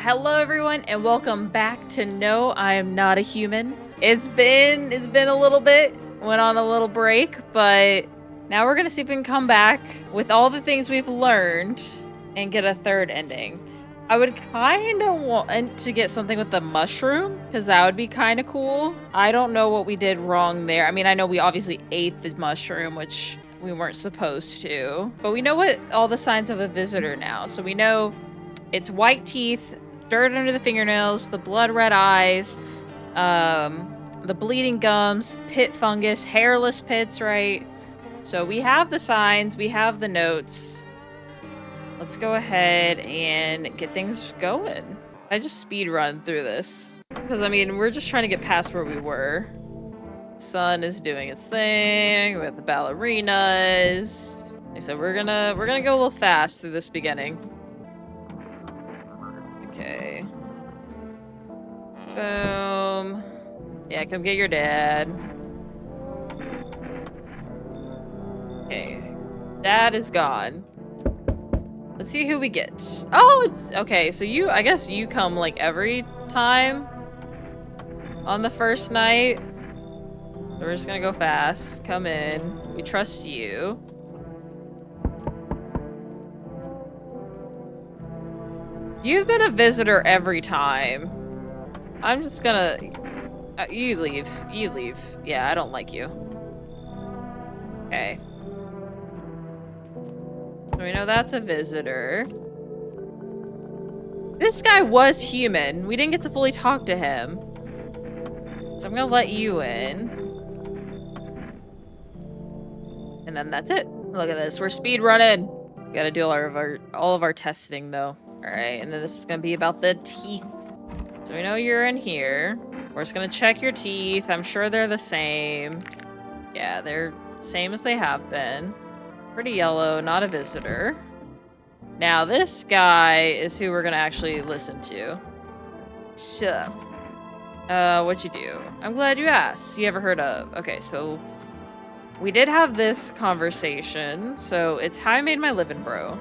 Hello everyone and welcome back to No, I Am Not a Human. It's been a little bit, went on a little break, but now we're gonna see if we can come back with all the things we've learned and get a third ending. I would kind of want to get something with the mushroom, because that would be kind of cool. I don't know what we did wrong there. I mean, I know we obviously ate the mushroom, which we weren't supposed to, but we know what all the signs of a visitor now. So we know it's white teeth, dirt under the fingernails, the blood red eyes, the bleeding gums, pit fungus, hairless pits, right? So we have the signs, we have the notes. Let's go ahead and get things going. I just speed run through this because I mean, we're just trying to get past where we were. Sun is doing its thing with the ballerinas. Like I said, we're gonna go a little fast through this beginning. Okay. Boom. Yeah, come get your dad. Okay. Dad is gone. Let's see who we get. Oh, it's okay. So I guess you come like every time on the first night. We're just gonna go fast. Come in. We trust you. You've been a visitor every time. I'm just gonna... you leave. You leave. Yeah, I don't like you. Okay. So we know that's a visitor. This guy was human. We didn't get to fully talk to him. So I'm gonna let you in. And then that's it. Look at this. We're speed running. We gotta do all of our testing though. Alright, and then this is gonna be about the teeth. So we know you're in here. We're just gonna check your teeth. I'm sure they're the same. Yeah, they're same as they have been. Pretty yellow, not a visitor. Now this guy is who we're gonna actually listen to. So, what'd you do? I'm glad you asked. You ever heard of... Okay, so we did have this conversation. So it's how I made my living, bro.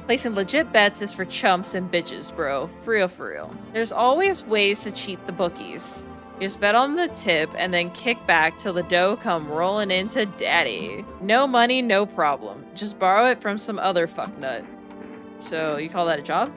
Placing legit bets is for chumps and bitches, bro. For real, for real. There's always ways to cheat the bookies. You just bet on the tip and then kick back till the dough come rolling into daddy. No money, no problem. Just borrow it from some other fucknut. So, you call that a job?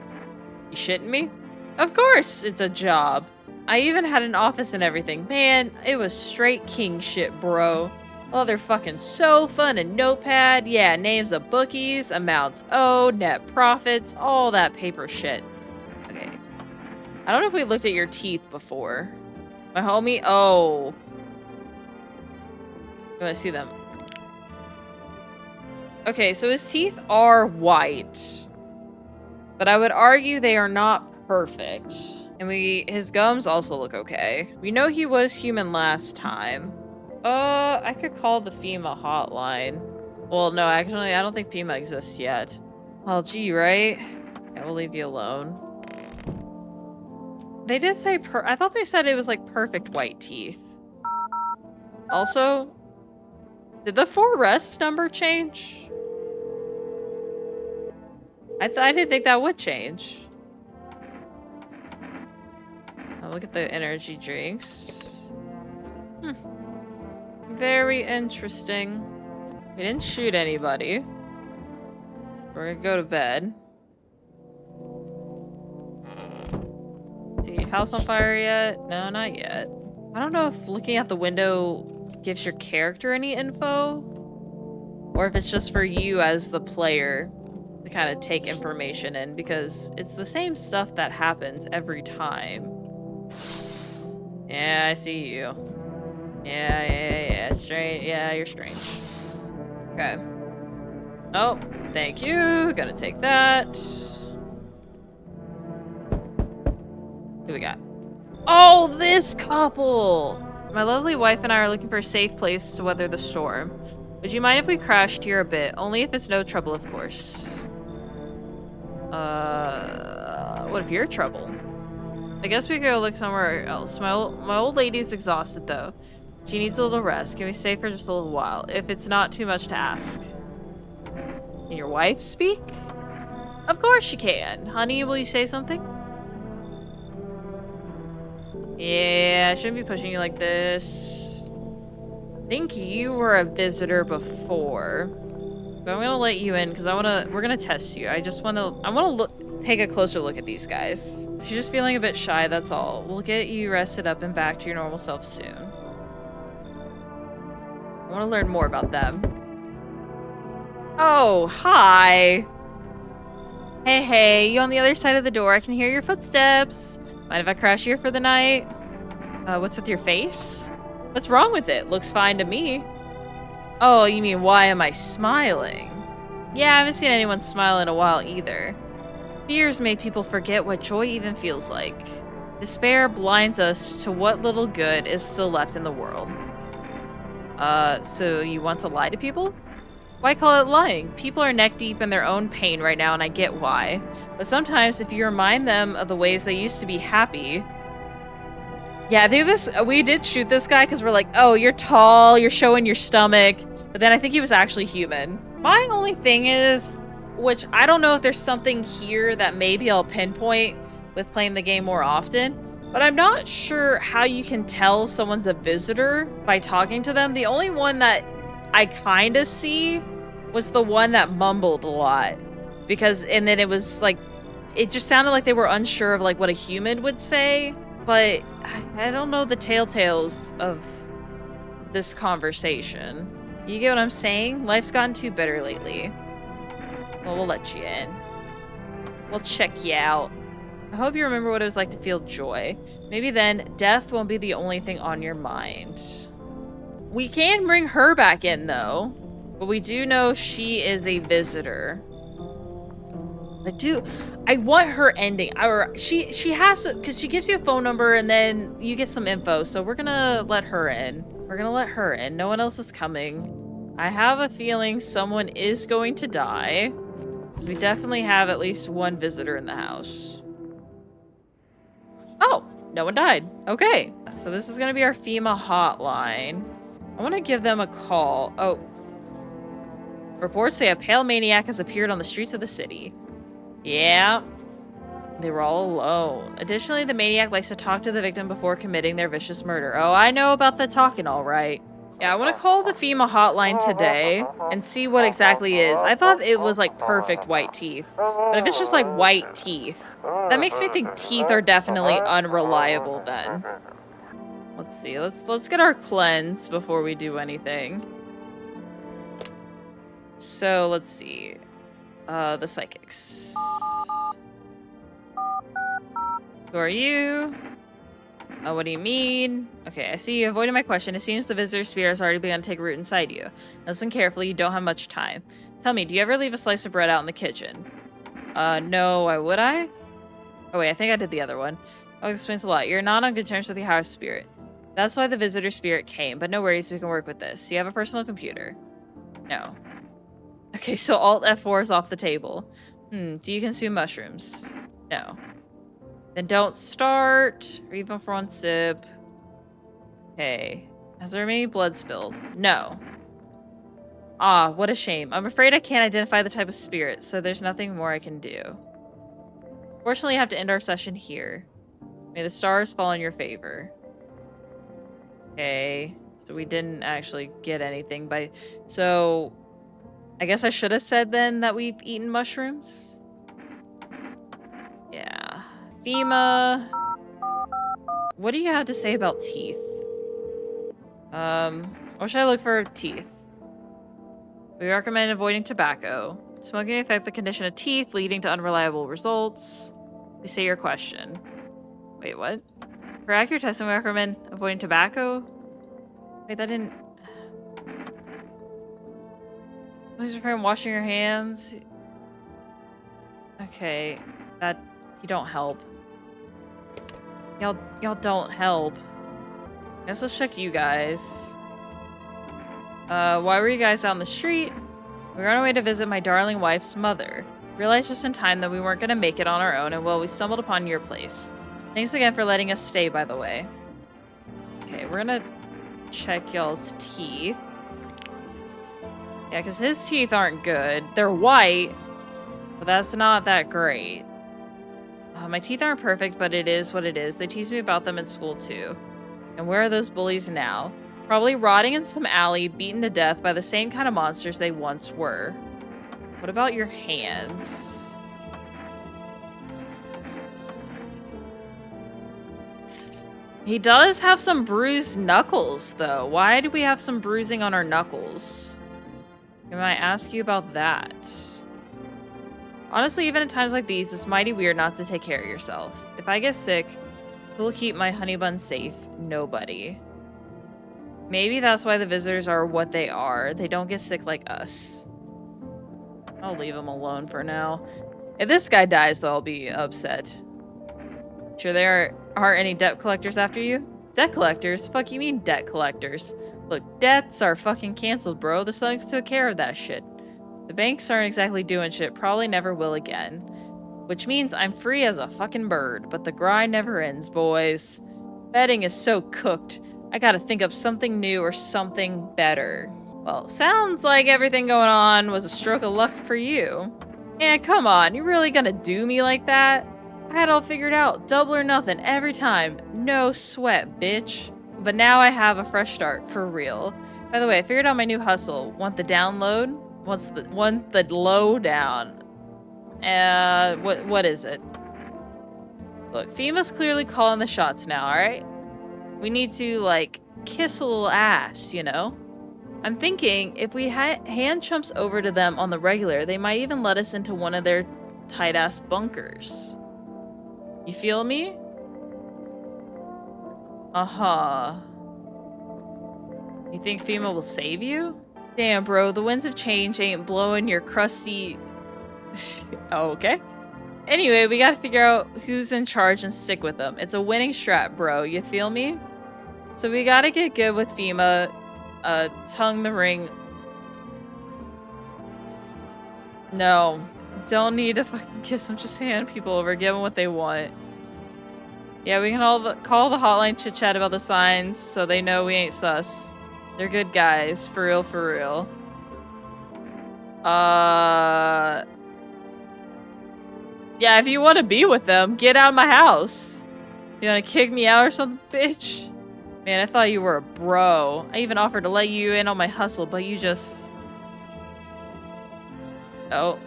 You shitting me? Of course it's a job. I even had an office and everything. Man, it was straight king shit, bro. Oh, they're fucking so fun and notepad. Yeah, names of bookies, amounts owed, net profits, all that paper shit. Okay. I don't know if we looked at your teeth before. My homie? Oh. You want to see them? Okay, so his teeth are white. But I would argue they are not perfect. And his gums also look okay. We know he was human last time. I could call the FEMA hotline. Well, no, actually, I don't think FEMA exists yet. Well, gee, right? Yeah, we'll leave you alone. They did say I thought they said it was like perfect white teeth. Also, did the for arrest number change? I didn't think that would change. Oh, look at the energy drinks. Very interesting. We didn't shoot anybody. We're gonna go to bed. See, house on fire yet? No, not yet. I don't know if looking out the window gives your character any info, or if it's just for you as the player to kind of take information in, because it's the same stuff that happens every time. Yeah, I see you. Yeah, strange. Yeah, you're strange. Okay. Oh, thank you. Gonna take that. Who we got? Oh, this couple! My lovely wife and I are looking for a safe place to weather the storm. Would you mind if we crashed here a bit? Only if it's no trouble, of course. What if you're trouble? I guess we could go look somewhere else. My old lady's exhausted, though. She needs a little rest. Can we stay for just a little while? If it's not too much to ask. Can your wife speak? Of course she can. Honey, will you say something? Yeah, I shouldn't be pushing you like this. I think you were a visitor before. But I'm gonna let you in because we're gonna test you. I wanna take a closer look at these guys. She's just feeling a bit shy, that's all. We'll get you rested up and back to your normal self soon. I wanna learn more about them. Oh, hi. Hey, you on the other side of the door. I can hear your footsteps. Mind if I crash here for the night? What's with your face? What's wrong with it? Looks fine to me. Oh, you mean why am I smiling? Yeah, I haven't seen anyone smile in a while either. Fears made people forget what joy even feels like. Despair blinds us to what little good is still left in the world. So you want to lie to people? Why call it lying? People are neck deep in their own pain right now, and I get why. But sometimes, if you remind them of the ways they used to be happy... Yeah, I think we did shoot this guy because we're like, oh, you're tall, you're showing your stomach. But then I think he was actually human. My only thing is, which I don't know if there's something here that maybe I'll pinpoint with playing the game more often, but I'm not sure how you can tell someone's a visitor by talking to them. The only one that I kind of see was the one that mumbled a lot, and then it was like, it just sounded like they were unsure of like what a human would say, but I don't know the telltales of this conversation. You get what I'm saying? Life's gotten too bitter lately. Well, we'll let you in. We'll check you out. I hope you remember what it was like to feel joy. Maybe then death won't be the only thing on your mind. We can bring her back in, though. But we do know she is a visitor. I want her ending. Or she has to, because she gives you a phone number and then you get some info. So we're gonna let her in. We're gonna let her in. No one else is coming. I have a feeling someone is going to die. Because we definitely have at least one visitor in the house. Oh, no one died. Okay. So this is gonna be our FEMA hotline. I want to give them a call. Oh. Reports say a pale maniac has appeared on the streets of the city. Yeah. They were all alone. Additionally, the maniac likes to talk to the victim before committing their vicious murder. Oh, I know about the talking, all right. Yeah, I want to call the FEMA hotline today and see what exactly is. I thought it was like perfect white teeth. But if it's just like white teeth, that makes me think teeth are definitely unreliable then. Let's see. Let's get our cleanse before we do anything. So, let's see. The psychics. Who are you? What do you mean? Okay, I see you avoided my question. It seems the visitor spirit has already begun to take root inside you. Listen carefully, you don't have much time. Tell me, do you ever leave a slice of bread out in the kitchen? No, why would I? Oh wait, I think I did the other one. Oh, explains a lot. You're not on good terms with the house spirit. That's why the visitor spirit came, but no worries, we can work with this. Do you have a personal computer? No. Okay, so Alt F4 is off the table. Do you consume mushrooms? No. Then don't start, or even for one sip. Okay. Has there been any blood spilled? No. Ah, what a shame. I'm afraid I can't identify the type of spirit, so there's nothing more I can do. Fortunately, I have to end our session here. May the stars fall in your favor. Okay. So we didn't actually get anything by... So... I guess I should have said then that we've eaten mushrooms. Yeah. FEMA. What do you have to say about teeth? Or should I look for teeth? We recommend avoiding tobacco. Smoking may affect the condition of teeth, leading to unreliable results. We say your question. Wait, what? For accurate testing, we recommend avoiding tobacco? Wait, that didn't... Please refrain from washing your hands. Okay, that... You don't help. Y'all don't help. Guess let's check you guys. Why were you guys out on the street? We were on our way to visit my darling wife's mother. Realized just in time that we weren't gonna make it on our own, and well, we stumbled upon your place. Thanks again for letting us stay, by the way. Okay, we're gonna check y'all's teeth. Yeah, because his teeth aren't good. They're white, but that's not that great. My teeth aren't perfect, but it is what it is. They tease me about them in school too. And where are those bullies now? Probably rotting in some alley, beaten to death by the same kind of monsters they once were. What about your hands? He does have some bruised knuckles, though. Why do we have some bruising on our knuckles? Can I ask you about that? Honestly, even in times like these, it's mighty weird not to take care of yourself. If I get sick, who will keep my honey bun safe? Nobody. Maybe that's why the visitors are what they are. They don't get sick like us. I'll leave him alone for now. If this guy dies, though, I'll be upset. Sure there aren't any debt collectors after you? Debt collectors? Fuck you mean debt collectors? Look, debts are fucking canceled, bro. The Sun took care of that shit. The banks aren't exactly doing shit, probably never will again. Which means I'm free as a fucking bird, but the grind never ends, boys. Betting is so cooked. I gotta think up something new or something better. Well, sounds like everything going on was a stroke of luck for you. Man, come on, you really gonna do me like that? I had it all figured out, double or nothing every time. No sweat, bitch. But now I have a fresh start, for real. By the way, I figured out my new hustle. Want the download? Want the lowdown? What is it? Look, FEMA's clearly calling the shots now, alright? We need to, like, kiss a little ass, you know? I'm thinking if we hand chumps over to them on the regular, they might even let us into one of their tight-ass bunkers. You feel me? Uh-huh. You think FEMA will save you? Damn, bro, the winds of change ain't blowing your crusty... Oh, okay. Anyway, we gotta figure out who's in charge and stick with them. It's a winning strat, bro. You feel me? So we gotta get good with FEMA. Tongue the ring. No. Don't need to fucking kiss them. Just hand people over. Give them what they want. Yeah, we can all call the hotline chit-chat about the signs so they know we ain't sus. They're good guys. For real, for real. Yeah, if you want to be with them, get out of my house. You want to kick me out or something, bitch? Man, I thought you were a bro. I even offered to let you in on my hustle, but you just... Oh.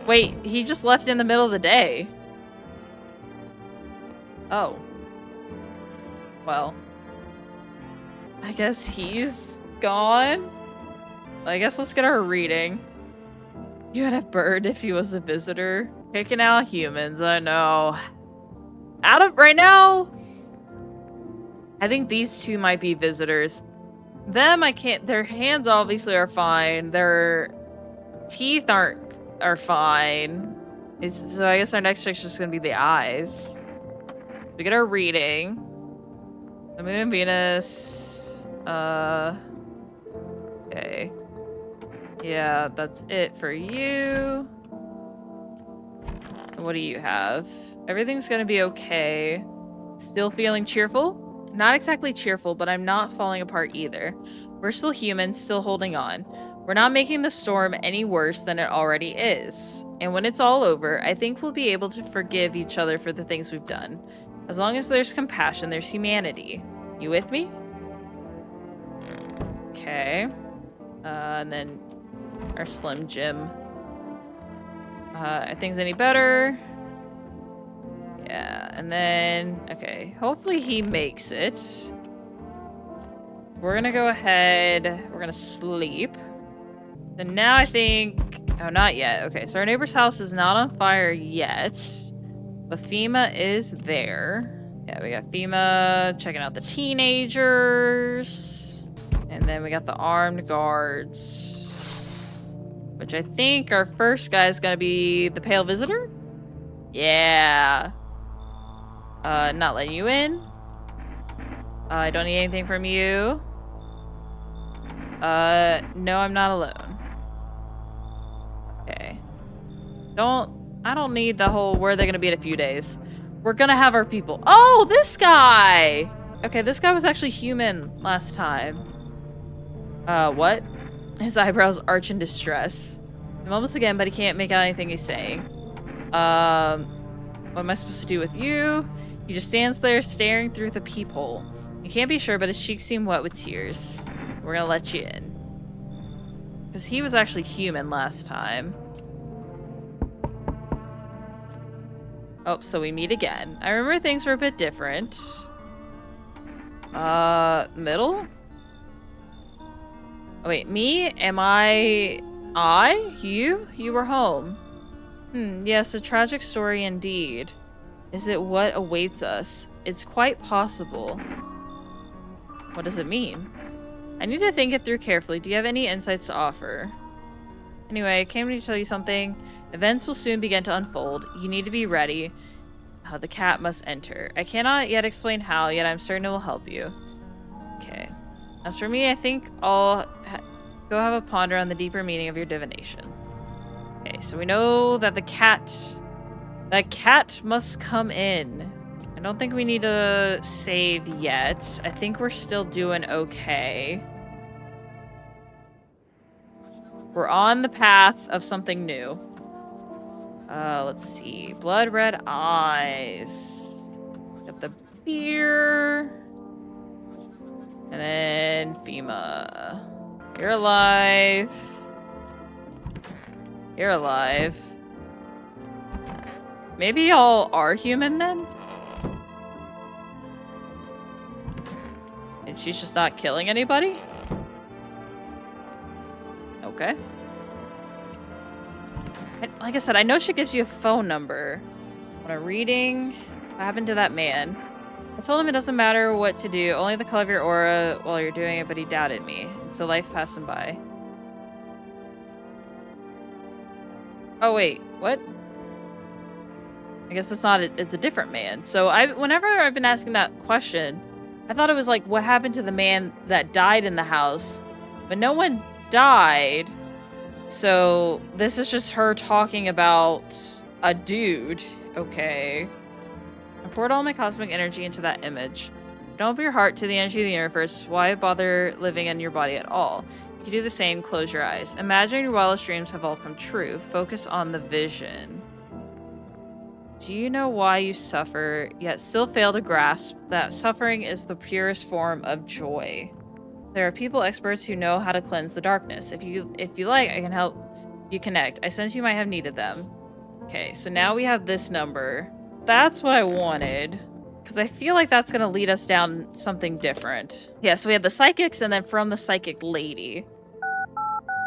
Wait, he just left in the middle of the day. Oh. Well. I guess he's gone? I guess let's get our reading. You would have bird if he was a visitor. Kicking out humans, I know. Out of right now, I think these two might be visitors. Them, I can't. Their hands obviously are fine. Their teeth are fine. So I guess our next trick's just gonna be the eyes. We get our reading. The moon and Venus. Okay. Yeah, that's it for you. What do you have? Everything's gonna be okay. Still feeling cheerful? Not exactly cheerful, but I'm not falling apart either. We're still humans, still holding on. We're not making the storm any worse than it already is. And when it's all over, I think we'll be able to forgive each other for the things we've done. As long as there's compassion, there's humanity. You with me? Okay. And then our Slim Jim. Are things any better? Yeah, and then, okay, hopefully he makes it. We're gonna go ahead, we're gonna sleep. And now I think, oh, not yet. Okay, so our neighbor's house is not on fire yet, but FEMA is there. Yeah, we got FEMA checking out the teenagers. And then we got the armed guards, which I think our first guy is gonna be the pale visitor. Yeah. Not letting you in. I don't need anything from you. No, I'm not alone. Okay. I don't need the whole where they're gonna be in a few days. We're gonna have our people. Oh, this guy! Okay, this guy was actually human last time. What? His eyebrows arch in distress. I'm almost again, but he can't make out anything he's saying. What am I supposed to do with you? He just stands there staring through the peephole. You can't be sure, but his cheeks seem wet with tears. We're gonna let you in. Because he was actually human last time. Oh, so we meet again. I remember things were a bit different. Middle? Oh, wait, me? Am I? You? You were home. Yes, a tragic story indeed. Is it what awaits us? It's quite possible. What does it mean? I need to think it through carefully. Do you have any insights to offer? Anyway, I came to tell you something. Events will soon begin to unfold. You need to be ready. The cat must enter. I cannot yet explain how, yet I'm certain it will help you. Okay. As for me, I think I'll go have a ponder on the deeper meaning of your divination. Okay, so we know that the cat... That cat must come in. I don't think we need to save yet. I think we're still doing okay. We're on the path of something new. Let's see. Blood red eyes. Got the beer. And then FEMA. You're alive. You're alive. Maybe y'all are human then? And she's just not killing anybody? Okay. Like I said, I know she gives you a phone number. On a reading, what happened to that man? I told him it doesn't matter what to do, only the color of your aura while you're doing it, but he doubted me. And so life passed him by. Oh wait, what? I guess it's not, it's a different man. So whenever I've been asking that question, I thought it was like, what happened to the man that died in the house? But no one died. So this is just her talking about a dude. Okay. I poured all my cosmic energy into that image. Don't open your heart to the energy of the universe. Why bother living in your body at all? You can do the same, close your eyes. Imagine your wildest dreams have all come true. Focus on the vision. Do you know why you suffer, yet still fail to grasp that suffering is the purest form of joy? There are people experts who know how to cleanse the darkness. If you like, I can help you connect. I sense you might have needed them. Okay, so now we have this number. That's what I wanted. Because I feel like that's going to lead us down something different. Yeah, so we have the psychics and then from the psychic lady.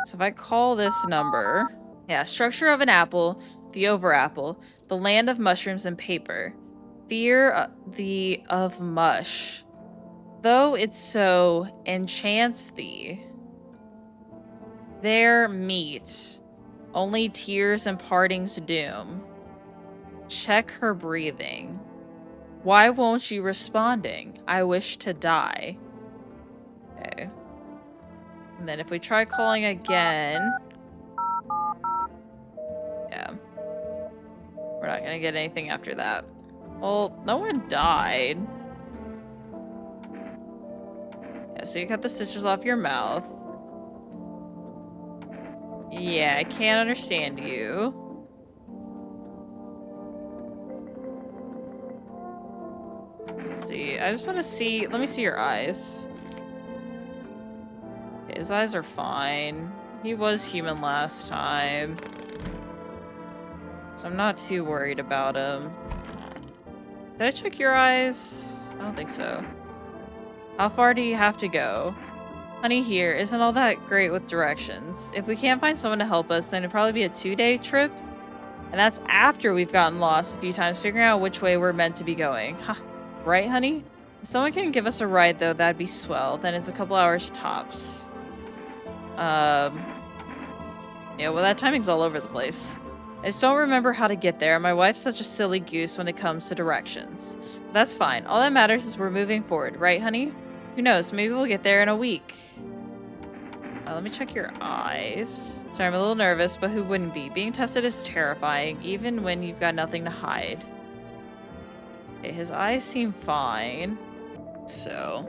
So if I call this number... Yeah, structure of an apple, the over apple, the land of mushrooms and paper. Fear of mush. Though it's so enchants thee. There meet. Only tears and partings doom. Check her breathing. Why won't you responding? I wish to die. Okay. And then if we try calling again... Yeah. We're not gonna get anything after that. Well, no one died. Yeah, so you cut the stitches off your mouth. Yeah, I can't understand you. Let's see. I just want to see... Let me see your eyes. His eyes are fine. He was human last time. So I'm not too worried about him. Did I check your eyes? I don't think so. How far do you have to go? Honey here isn't all that great with directions. If we can't find someone to help us, then it'd probably be a 2-day trip. And that's after we've gotten lost a few times figuring out which way we're meant to be going. Ha, right, honey? If someone can give us a ride, though, that'd be swell. Then it's a couple hours tops. Yeah, well, that timing's all over the place. I just don't remember how to get there. My wife's such a silly goose when it comes to directions. But that's fine. All that matters is we're moving forward, right, honey? Who knows? Maybe we'll get there in a week. Let me check your eyes. Sorry, I'm a little nervous, but who wouldn't be? Being tested is terrifying, even when you've got nothing to hide. Okay, his eyes seem fine. So...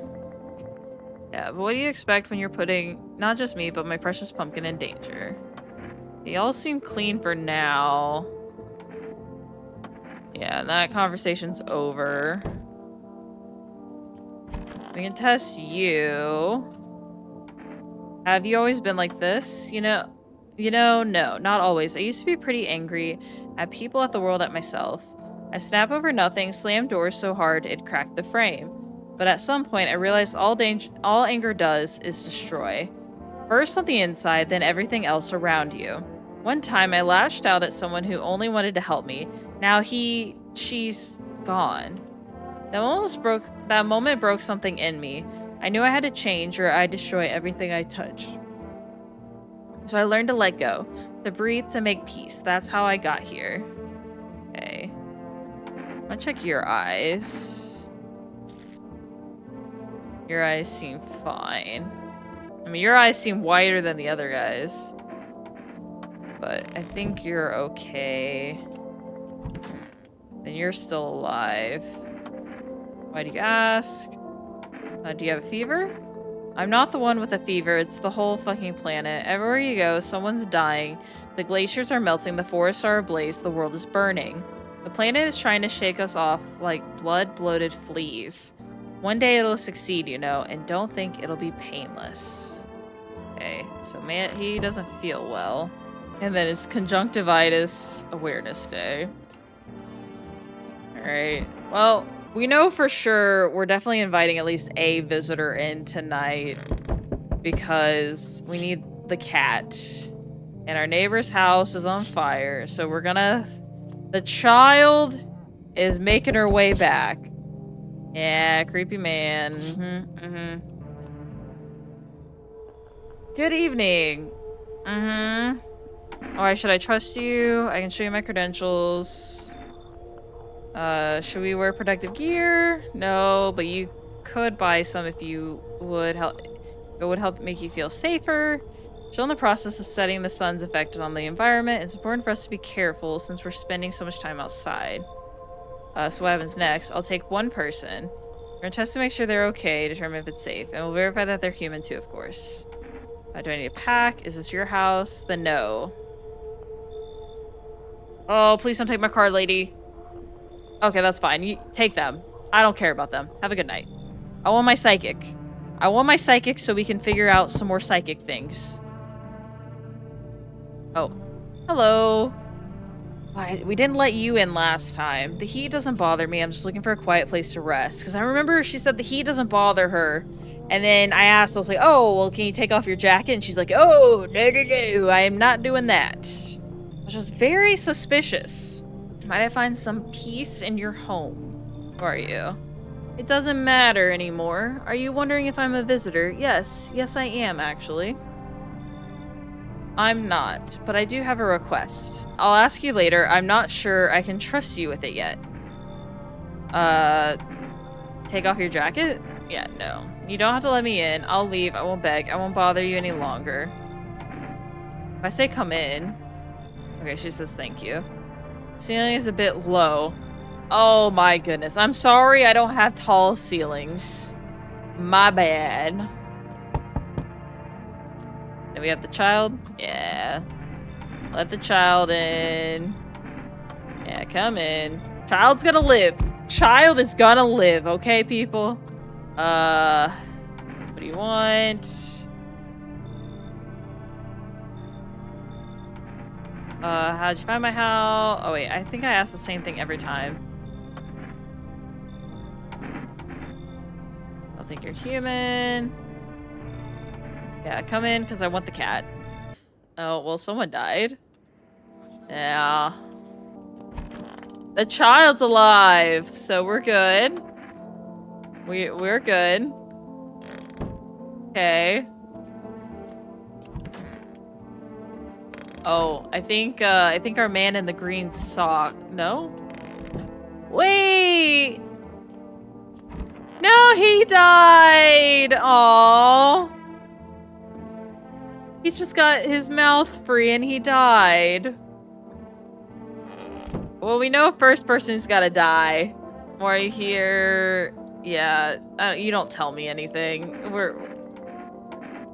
yeah, but what do you expect when you're putting, not just me, but my precious pumpkin in danger? They all seem clean for now. Yeah, that conversation's over. We can test you. Have you always been like this? No, not always. I used to be pretty angry at people, at the world, at myself. I snap over nothing, slam doors so hard it cracked the frame. But at some point, I realized all anger does is destroy. First on the inside, then everything else around you. One time, I lashed out at someone who only wanted to help me. Now she's gone. That moment broke something in me. I knew I had to change or I'd destroy everything I touched. So I learned to let go, to breathe, to make peace. That's how I got here. Okay. I'm gonna check your eyes. Your eyes seem fine. I mean, your eyes seem whiter than the other guys. But I think you're okay. And you're still alive. Why do you ask? Do you have a fever? I'm not the one with a fever, it's the whole fucking planet. Everywhere you go, someone's dying. The glaciers are melting, the forests are ablaze, the world is burning. The planet is trying to shake us off like blood-bloated fleas. One day it'll succeed, and don't think it'll be painless. Okay, so man, he doesn't feel well. And then it's Conjunctivitis Awareness Day. Alright, well, we know for sure we're definitely inviting at least a visitor in tonight because we need the cat. And our neighbor's house is on fire, so we're gonna... The child is making her way back. Yeah, creepy man. Good evening. Alright, should I trust you? I can show you my credentials. Should we wear protective gear? No, but you could buy some if you would help. It would help make you feel safer. Still in the process of studying the sun's effect on the environment. It's important for us to be careful since we're spending so much time outside. So what happens next? I'll take one person. We're gonna test to make sure they're okay, determine if it's safe, and we'll verify that they're human too, of course. Do I need a pack? Is this your house? Then no. Oh, please don't take my card, lady. Okay, that's fine. You take them. I don't care about them. Have a good night. I want my psychic. I want my psychic so we can figure out some more psychic things. Oh. Hello. We didn't let you in last time. The heat doesn't bother me. I'm just looking for a quiet place to rest. Because I remember she said the heat doesn't bother her. And then I asked, I was like, oh, well, can you take off your jacket? And she's like, oh, no. I am not doing that. Which was very suspicious. Might I find some peace in your home? Who are you? It doesn't matter anymore. Are you wondering if I'm a visitor? Yes, I am, actually. I'm not, but I do have a request. I'll ask you later. I'm not sure I can trust you with it yet. Take off your jacket? Yeah, no. You don't have to let me in. I'll leave. I won't beg. I won't bother you any longer. If I say come in... Okay, she says thank you. Ceiling is a bit low. Oh my goodness. I'm sorry I don't have tall ceilings. My bad. Then we have the child. Yeah. Let the child in. Yeah, come in. Child's gonna live. Child is gonna live, okay, people? What do you want? How'd you find my house? Oh wait, I think I asked the same thing every time. I don't think you're human. Yeah, come in, because I want the cat. Oh, well, someone died. Yeah. The child's alive, so we're good. We're good. Okay. Oh, I think our man in the green sock. No? Wait! No, he died! Aww. He just got his mouth free and he died. Well, we know first person's gotta die. Why are you here? Yeah, you don't tell me anything.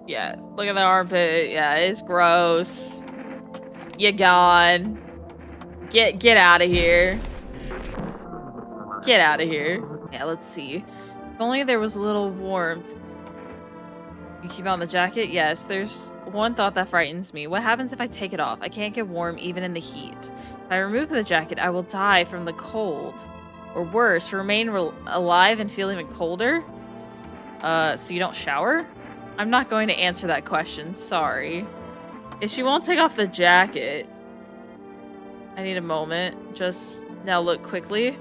Yeah, look at the armpit. Yeah, it's gross. You gone. Get out of here. Get out of here. Yeah, let's see. If only there was a little warmth. You keep on the jacket? Yes, there's one thought that frightens me. What happens if I take it off? I can't get warm even in the heat. If I remove the jacket, I will die from the cold. Or worse, remain alive and feel even colder? So you don't shower? I'm not going to answer that question, sorry. If she won't take off the jacket... I need a moment. Just now look quickly.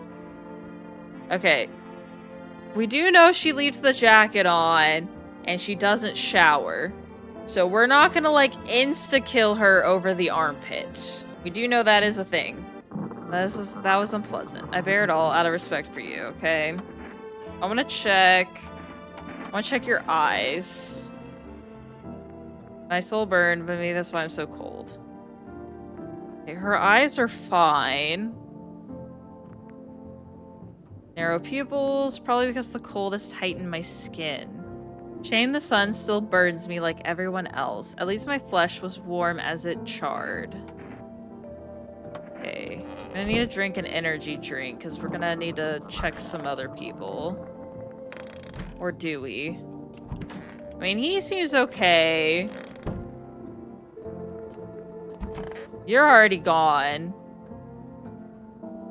Okay. We do know she leaves the jacket on and she doesn't shower. So we're not gonna like insta-kill her over the armpit. We do know that is a thing. That was unpleasant. I bear it all out of respect for you, okay? I wanna check your eyes. My soul burned, but maybe that's why I'm so cold. Okay, her eyes are fine. Narrow pupils, probably because the cold has tightened my skin. Shame the sun still burns me like everyone else. At least my flesh was warm as it charred. Okay. I'm gonna need to drink an energy drink because we're gonna need to check some other people. Or do we? I mean, he seems okay. You're already gone.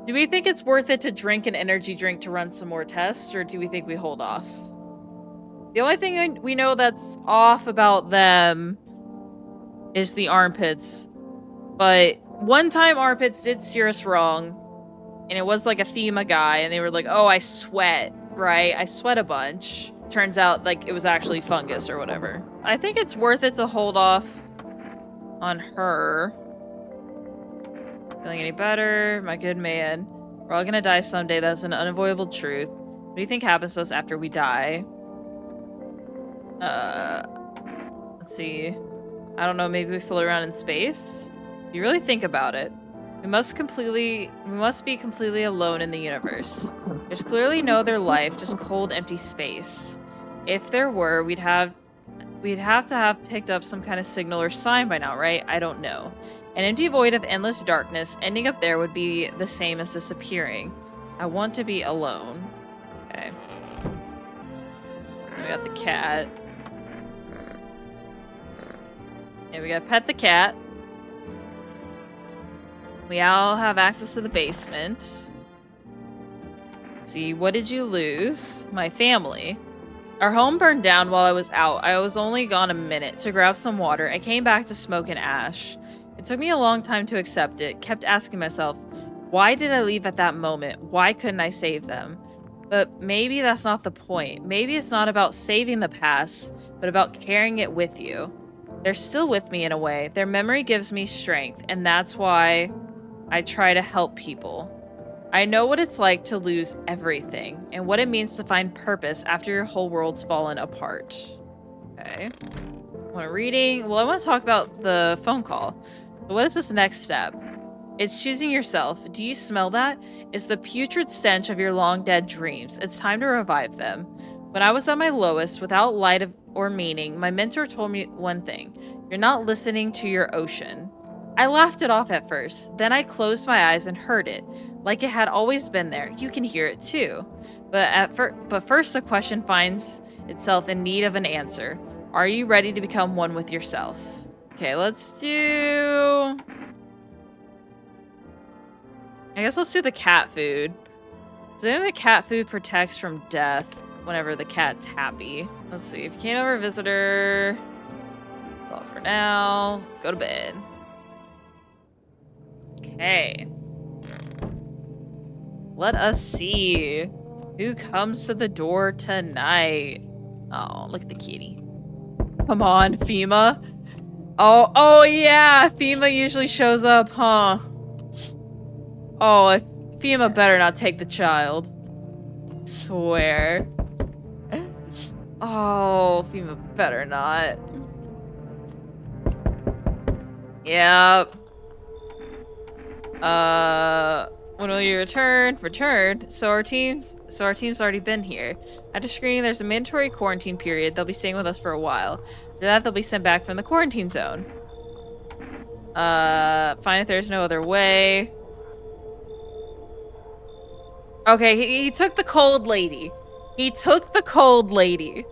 Do we think it's worth it to drink an energy drink to run some more tests, or do we think we hold off? The only thing we know that's off about them is the armpits. But one time armpits did steer us wrong, and it was like a FEMA guy, and they were like, oh, I sweat, right? I sweat a bunch. Turns out like it was actually fungus or whatever. I think it's worth it to hold off on her. Feeling any better? My good man. We're all gonna die someday. That's an unavoidable truth. What do you think happens to us after we die? Let's see. I don't know, maybe we float around in space? If you really think about it, we must be completely alone in the universe. There's clearly no other life, just cold, empty space. If there were, we'd have to have picked up some kind of signal or sign by now, right? I don't know. An empty void of endless darkness, ending up there would be the same as disappearing. I want to be alone. Okay. We got the cat. Yeah, we gotta pet the cat. We all have access to the basement. Let's see, what did you lose? My family. Our home burned down while I was out. I was only gone a minute to grab some water. I came back to smoke and ash. It took me a long time to accept it. Kept asking myself, why did I leave at that moment? Why couldn't I save them? But maybe that's not the point. Maybe it's not about saving the past, but about carrying it with you. They're still with me in a way. Their memory gives me strength, and that's why I try to help people. I know what it's like to lose everything, and what it means to find purpose after your whole world's fallen apart. Okay. Want a reading? Well, I want to talk about the phone call. So what is this next step? It's choosing yourself. Do you smell that? It's the putrid stench of your long-dead dreams. It's time to revive them. When I was at my lowest, without light or meaning, my mentor told me one thing. You're not listening to your ocean. I laughed it off at first. Then I closed my eyes and heard it, like it had always been there. You can hear it too. But first the question finds itself in need of an answer. Are you ready to become one with yourself? Okay, let's do... I guess let's do the cat food. Because I think the cat food protects from death whenever the cat's happy. Let's see. If you can't over a visitor... That's all for now. Go to bed. Okay. Let us see who comes to the door tonight. Oh, look at the kitty. Come on, FEMA. Oh yeah, FEMA usually shows up, huh? Oh, if FEMA better not take the child. Swear. Oh, FEMA better not. Yep. When will you return? Return. So our team's already been here. After screening, there's a mandatory quarantine period. They'll be staying with us for a while. After that, they'll be sent back from the quarantine zone. Fine if there's no other way. Okay, he took the cold lady. He took the cold lady.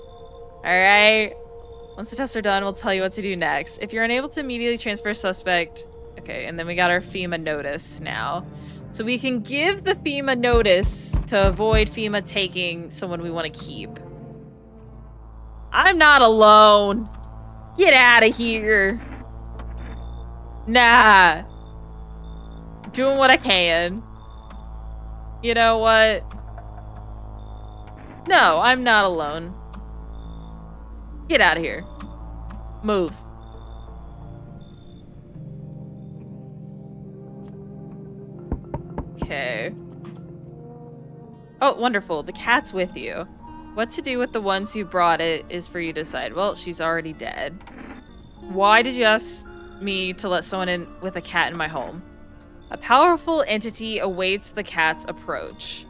Alright. Once the tests are done, we'll tell you what to do next. If you're unable to immediately transfer suspect... Okay, and then we got our FEMA notice now. So we can give the FEMA notice to avoid FEMA taking someone we want to keep. I'm not alone. Get out of here. Nah. Doing what I can. You know what? No, I'm not alone. Get out of here. Move. Okay. Oh, wonderful. The cat's with you. What to do with the ones you brought it is for you to decide. Well, she's already dead. Why did you ask me to let someone in with a cat in my home? A powerful entity awaits the cat's approach.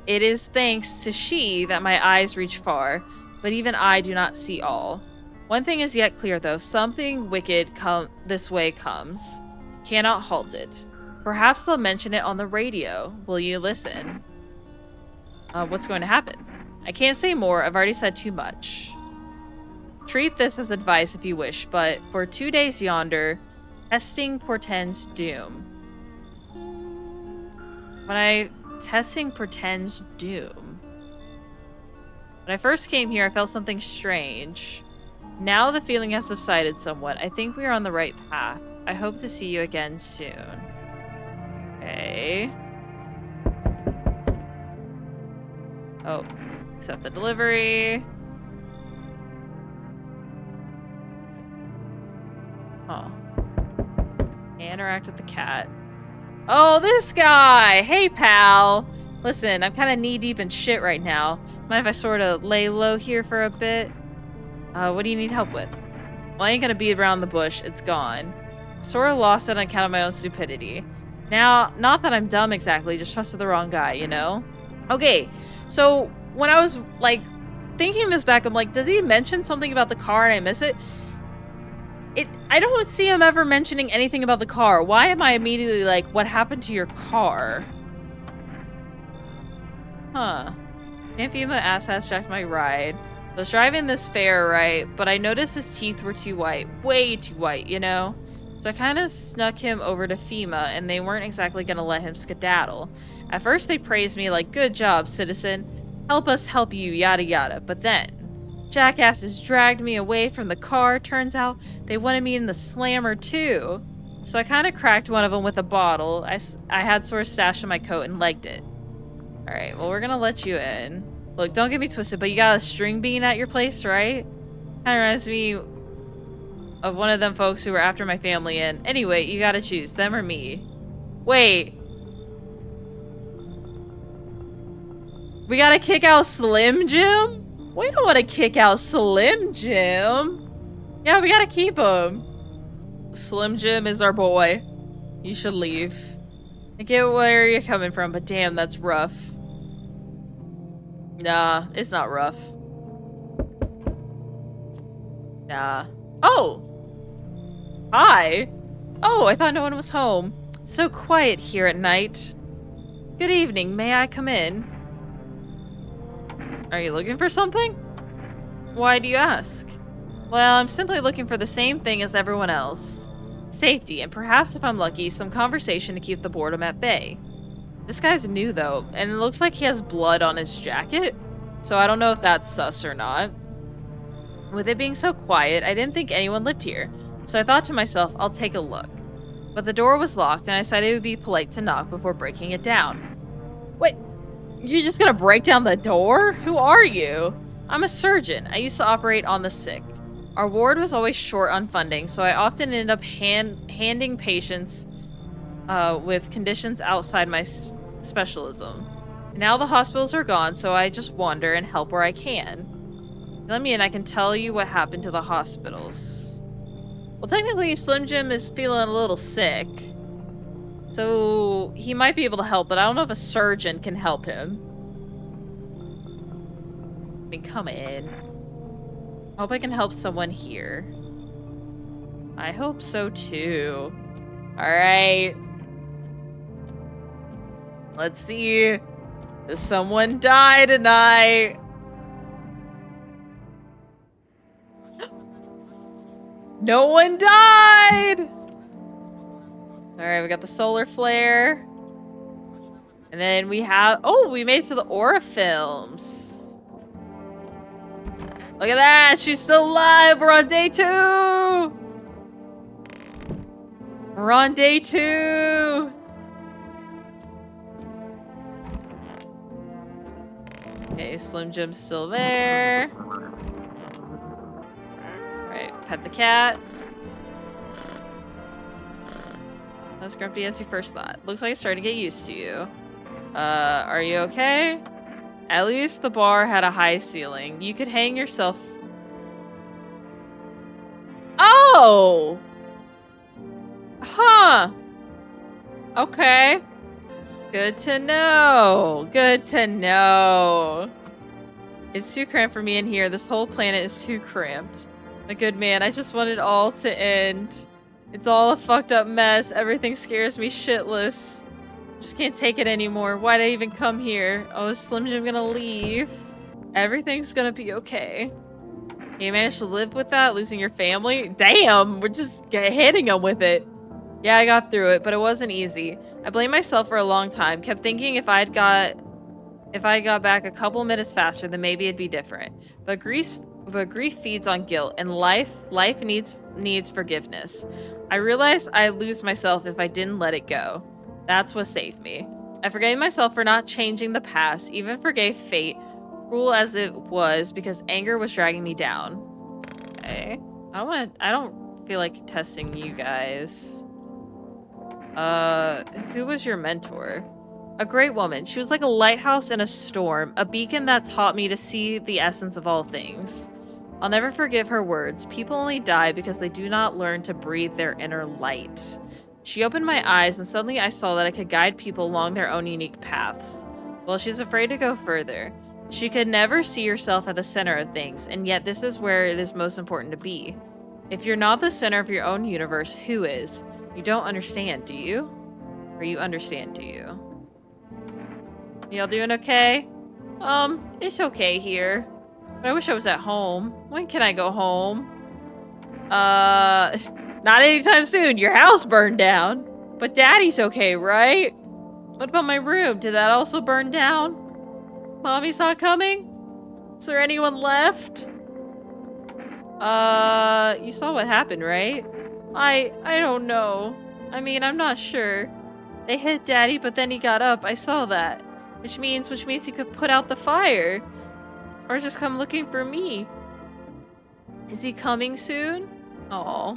It is thanks to she that my eyes reach far, but even I do not see all. One thing is yet clear, though. Something wicked this way comes. Cannot halt it. Perhaps they'll mention it on the radio. Will you listen? What's going to happen? I can't say more. I've already said too much. Treat this as advice if you wish, but for 2 days yonder, testing portends doom. Testing portends doom. When I first came here, I felt something strange. Now the feeling has subsided somewhat. I think we are on the right path. I hope to see you again soon. Okay. Oh, accept the delivery. Huh. Interact with the cat. Oh, this guy! Hey, pal! Listen, I'm kind of knee-deep in shit right now. Mind if I sort of lay low here for a bit? What do you need help with? Well, I ain't gonna beat around the bush. It's gone. Sort of lost it on account of my own stupidity. Now, not that I'm dumb exactly, just trusted the wrong guy, you know? Okay, so when I was, like, thinking this back, I'm like, does he mention something about the car and I miss it? I don't see him ever mentioning anything about the car. Why am I immediately like, what happened to your car? Huh. FEMA assholes jacked my ride. So I was driving this fair, right? But I noticed his teeth were too white. Way too white, you know? So I kind of snuck him over to FEMA, and they weren't exactly gonna let him skedaddle. At first they praised me like, good job, citizen. Help us help you, yada yada. But then, jackasses dragged me away from the car. Turns out they wanted me in the slammer too. So I kind of cracked one of them with a bottle I had sort of stashed in my coat and legged it. Alright, well, we're gonna let you in. Look, don't get me twisted, but you got a string bean at your place, right? Kind of reminds me of one of them folks who were after my family, and anyway, you gotta choose, them or me. Wait. We gotta kick out Slim Jim? We don't want to kick out Slim Jim. Yeah, we gotta keep him. Slim Jim is our boy. You should leave. I get where you're coming from, but damn, that's rough. Nah, it's not rough. Nah. Oh! Hi! Oh, I thought no one was home. It's so quiet here at night. Good evening, may I come in? Are you looking for something? Why do you ask? Well, I'm simply looking for the same thing as everyone else. Safety, and perhaps if I'm lucky, some conversation to keep the boredom at bay. This guy's new though, and it looks like he has blood on his jacket, so I don't know if that's sus or not. With it being so quiet, I didn't think anyone lived here, so I thought to myself, I'll take a look. But the door was locked, and I decided it would be polite to knock before breaking it down. Wait, you're just gonna break down the door? Who are you? I'm a surgeon. I used to operate on the sick. Our ward was always short on funding, so I often ended up handing patients with conditions outside my specialism. And now the hospitals are gone, so I just wander and help where I can. Let me in, I can tell you what happened to the hospitals. Well, technically, Slim Jim is feeling a little sick. So he might be able to help, but I don't know if a surgeon can help him. I mean, come in. I hope I can help someone here. I hope so too. All right. Let's see. Does someone die tonight? No one died! Alright, we got the solar flare. And then we have... Oh, we made it to the aura films. Look at that! She's still alive! We're on day 2! We're on day 2! Okay, Slim Jim's still there. Alright, pet the cat. As grumpy as you first thought. Looks like it's starting to get used to you. Are you okay? At least the bar had a high ceiling. You could hang yourself. Oh! Huh. Okay. Good to know. Good to know. It's too cramped for me in here. This whole planet is too cramped. My good man, I just want it all to end. It's all a fucked up mess. Everything scares me shitless. Just can't take it anymore. Why'd I even come here? Oh, is Slim Jim gonna leave? Everything's gonna be okay. You managed to live with that, losing your family? Damn, we're just hitting him with it. Yeah, I got through it, but it wasn't easy. I blamed myself for a long time. Kept thinking if I got back a couple minutes faster, then maybe it'd be different. But grief feeds on guilt, and life needs forgiveness. I realized I'd lose myself if I didn't let it go. That's what saved me. I forgave myself for not changing the past, even forgave fate, cruel as it was, because anger was dragging me down. Okay. I don't feel like testing you guys. Who was your mentor? A great woman. She was like a lighthouse in a storm, a beacon that taught me to see the essence of all things. I'll never forgive her words. People only die because they do not learn to breathe their inner light. She opened my eyes, and suddenly I saw that I could guide people along their own unique paths. Well, she's afraid to go further. She could never see herself at the center of things, and yet this is where it is most important to be. If you're not the center of your own universe, who is? You don't understand, do you? Or you understand, do you? Y'all doing okay? It's okay here. But I wish I was at home. When can I go home? Not anytime soon. Your house burned down. But Daddy's okay, right? What about my room? Did that also burn down? Mommy's not coming? Is there anyone left? You saw what happened, right? I don't know. I mean, I'm not sure. They hit Daddy, but then he got up. I saw that. Which means he could put out the fire. Or just come looking for me. Is he coming soon? Aw.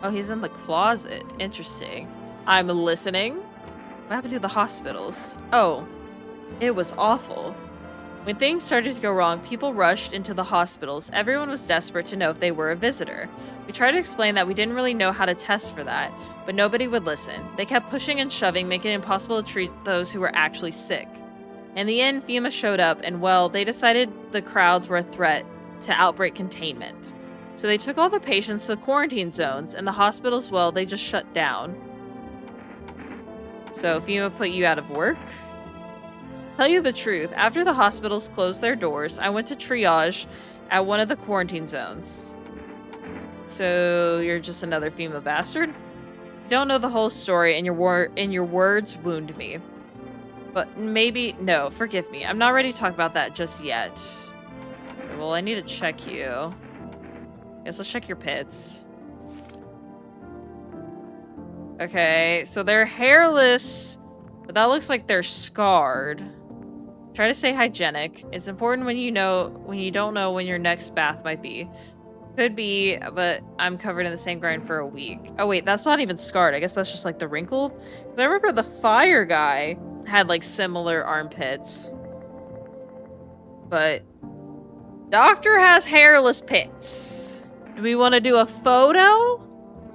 Oh, he's in the closet. Interesting. I'm listening. What happened to the hospitals? Oh, it was awful. When things started to go wrong, people rushed into the hospitals. Everyone was desperate to know if they were a visitor. We tried to explain that we didn't really know how to test for that, but nobody would listen. They kept pushing and shoving, making it impossible to treat those who were actually sick. In the end, FEMA showed up, and well, they decided the crowds were a threat to outbreak containment. So they took all the patients to quarantine zones, and the hospitals, well, they just shut down. So FEMA put you out of work? Tell you the truth, after the hospitals closed their doors, I went to triage at one of the quarantine zones. So you're just another FEMA bastard? You don't know the whole story, and your words wound me. But maybe, no, forgive me. I'm not ready to talk about that just yet. Well, I need to check you. Guess let's check your pits. Okay, so they're hairless, but that looks like they're scarred. Try to stay hygienic. It's important when you don't know when your next bath might be. Could be, but I'm covered in the same grind for a week. Oh wait, that's not even scarred. I guess that's just like the wrinkled. 'Cause I remember the fire guy had like similar armpits. But Doctor has hairless pits. Do we want to do a photo?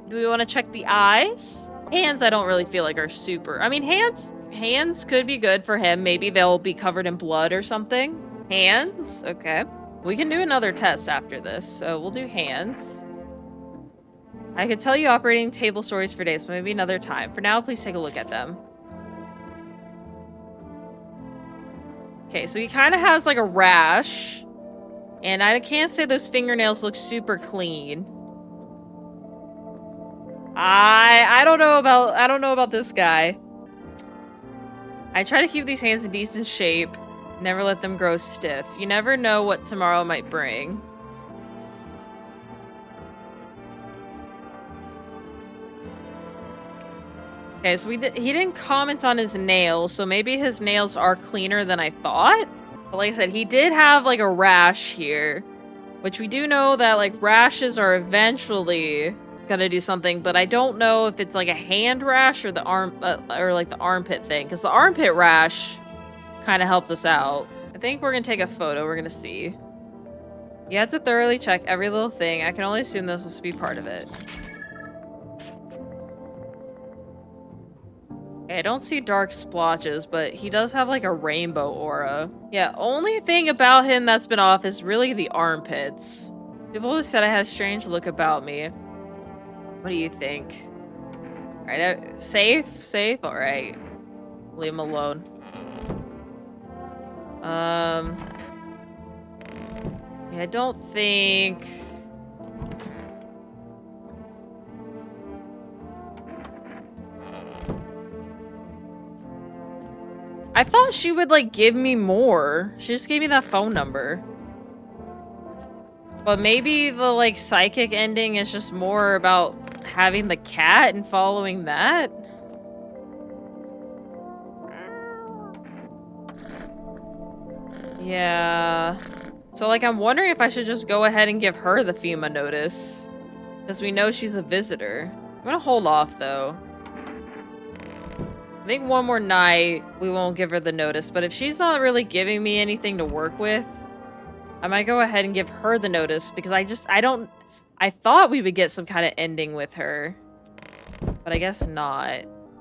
Do we want to check the eyes? Hands I don't really feel like are super. I mean, hands could be good for him. Maybe they'll be covered in blood or something. Hands? Okay. We can do another test after this, so we'll do hands. I could tell you operating table stories for days, but maybe another time. For now, please take a look at them. Okay, so he kind of has like a rash. And I can't say those fingernails look super clean. I don't know about this guy. I try to keep these hands in decent shape. Never let them grow stiff. You never know what tomorrow might bring. Okay, so he didn't comment on his nails, so maybe his nails are cleaner than I thought. But like I said, he did have like a rash here, which we do know that like rashes are eventually gonna do something, but I don't know if it's like a hand rash or the arm or like the armpit thing, because the armpit rash kind of helped us out. I think we're gonna take a photo. We're gonna see. You have to thoroughly check every little thing. I can only assume this will be part of it. Okay, I don't see dark splotches, but he does have like a rainbow aura. Yeah, only thing about him that's been off is really the armpits. People always said I had a strange look about me. What do you think? Alright, safe? Safe? Alright. Leave him alone. Yeah, I don't think... I thought she would, like, give me more. She just gave me that phone number. But maybe the, like, psychic ending is just more about having the cat and following that? Yeah. So, like, I'm wondering if I should just go ahead and give her the FEMA notice. Because we know she's a visitor. I'm gonna hold off, though. I think one more night, we won't give her the notice. But if she's not really giving me anything to work with, I might go ahead and give her the notice. Because I thought we would get some kind of ending with her. But I guess not.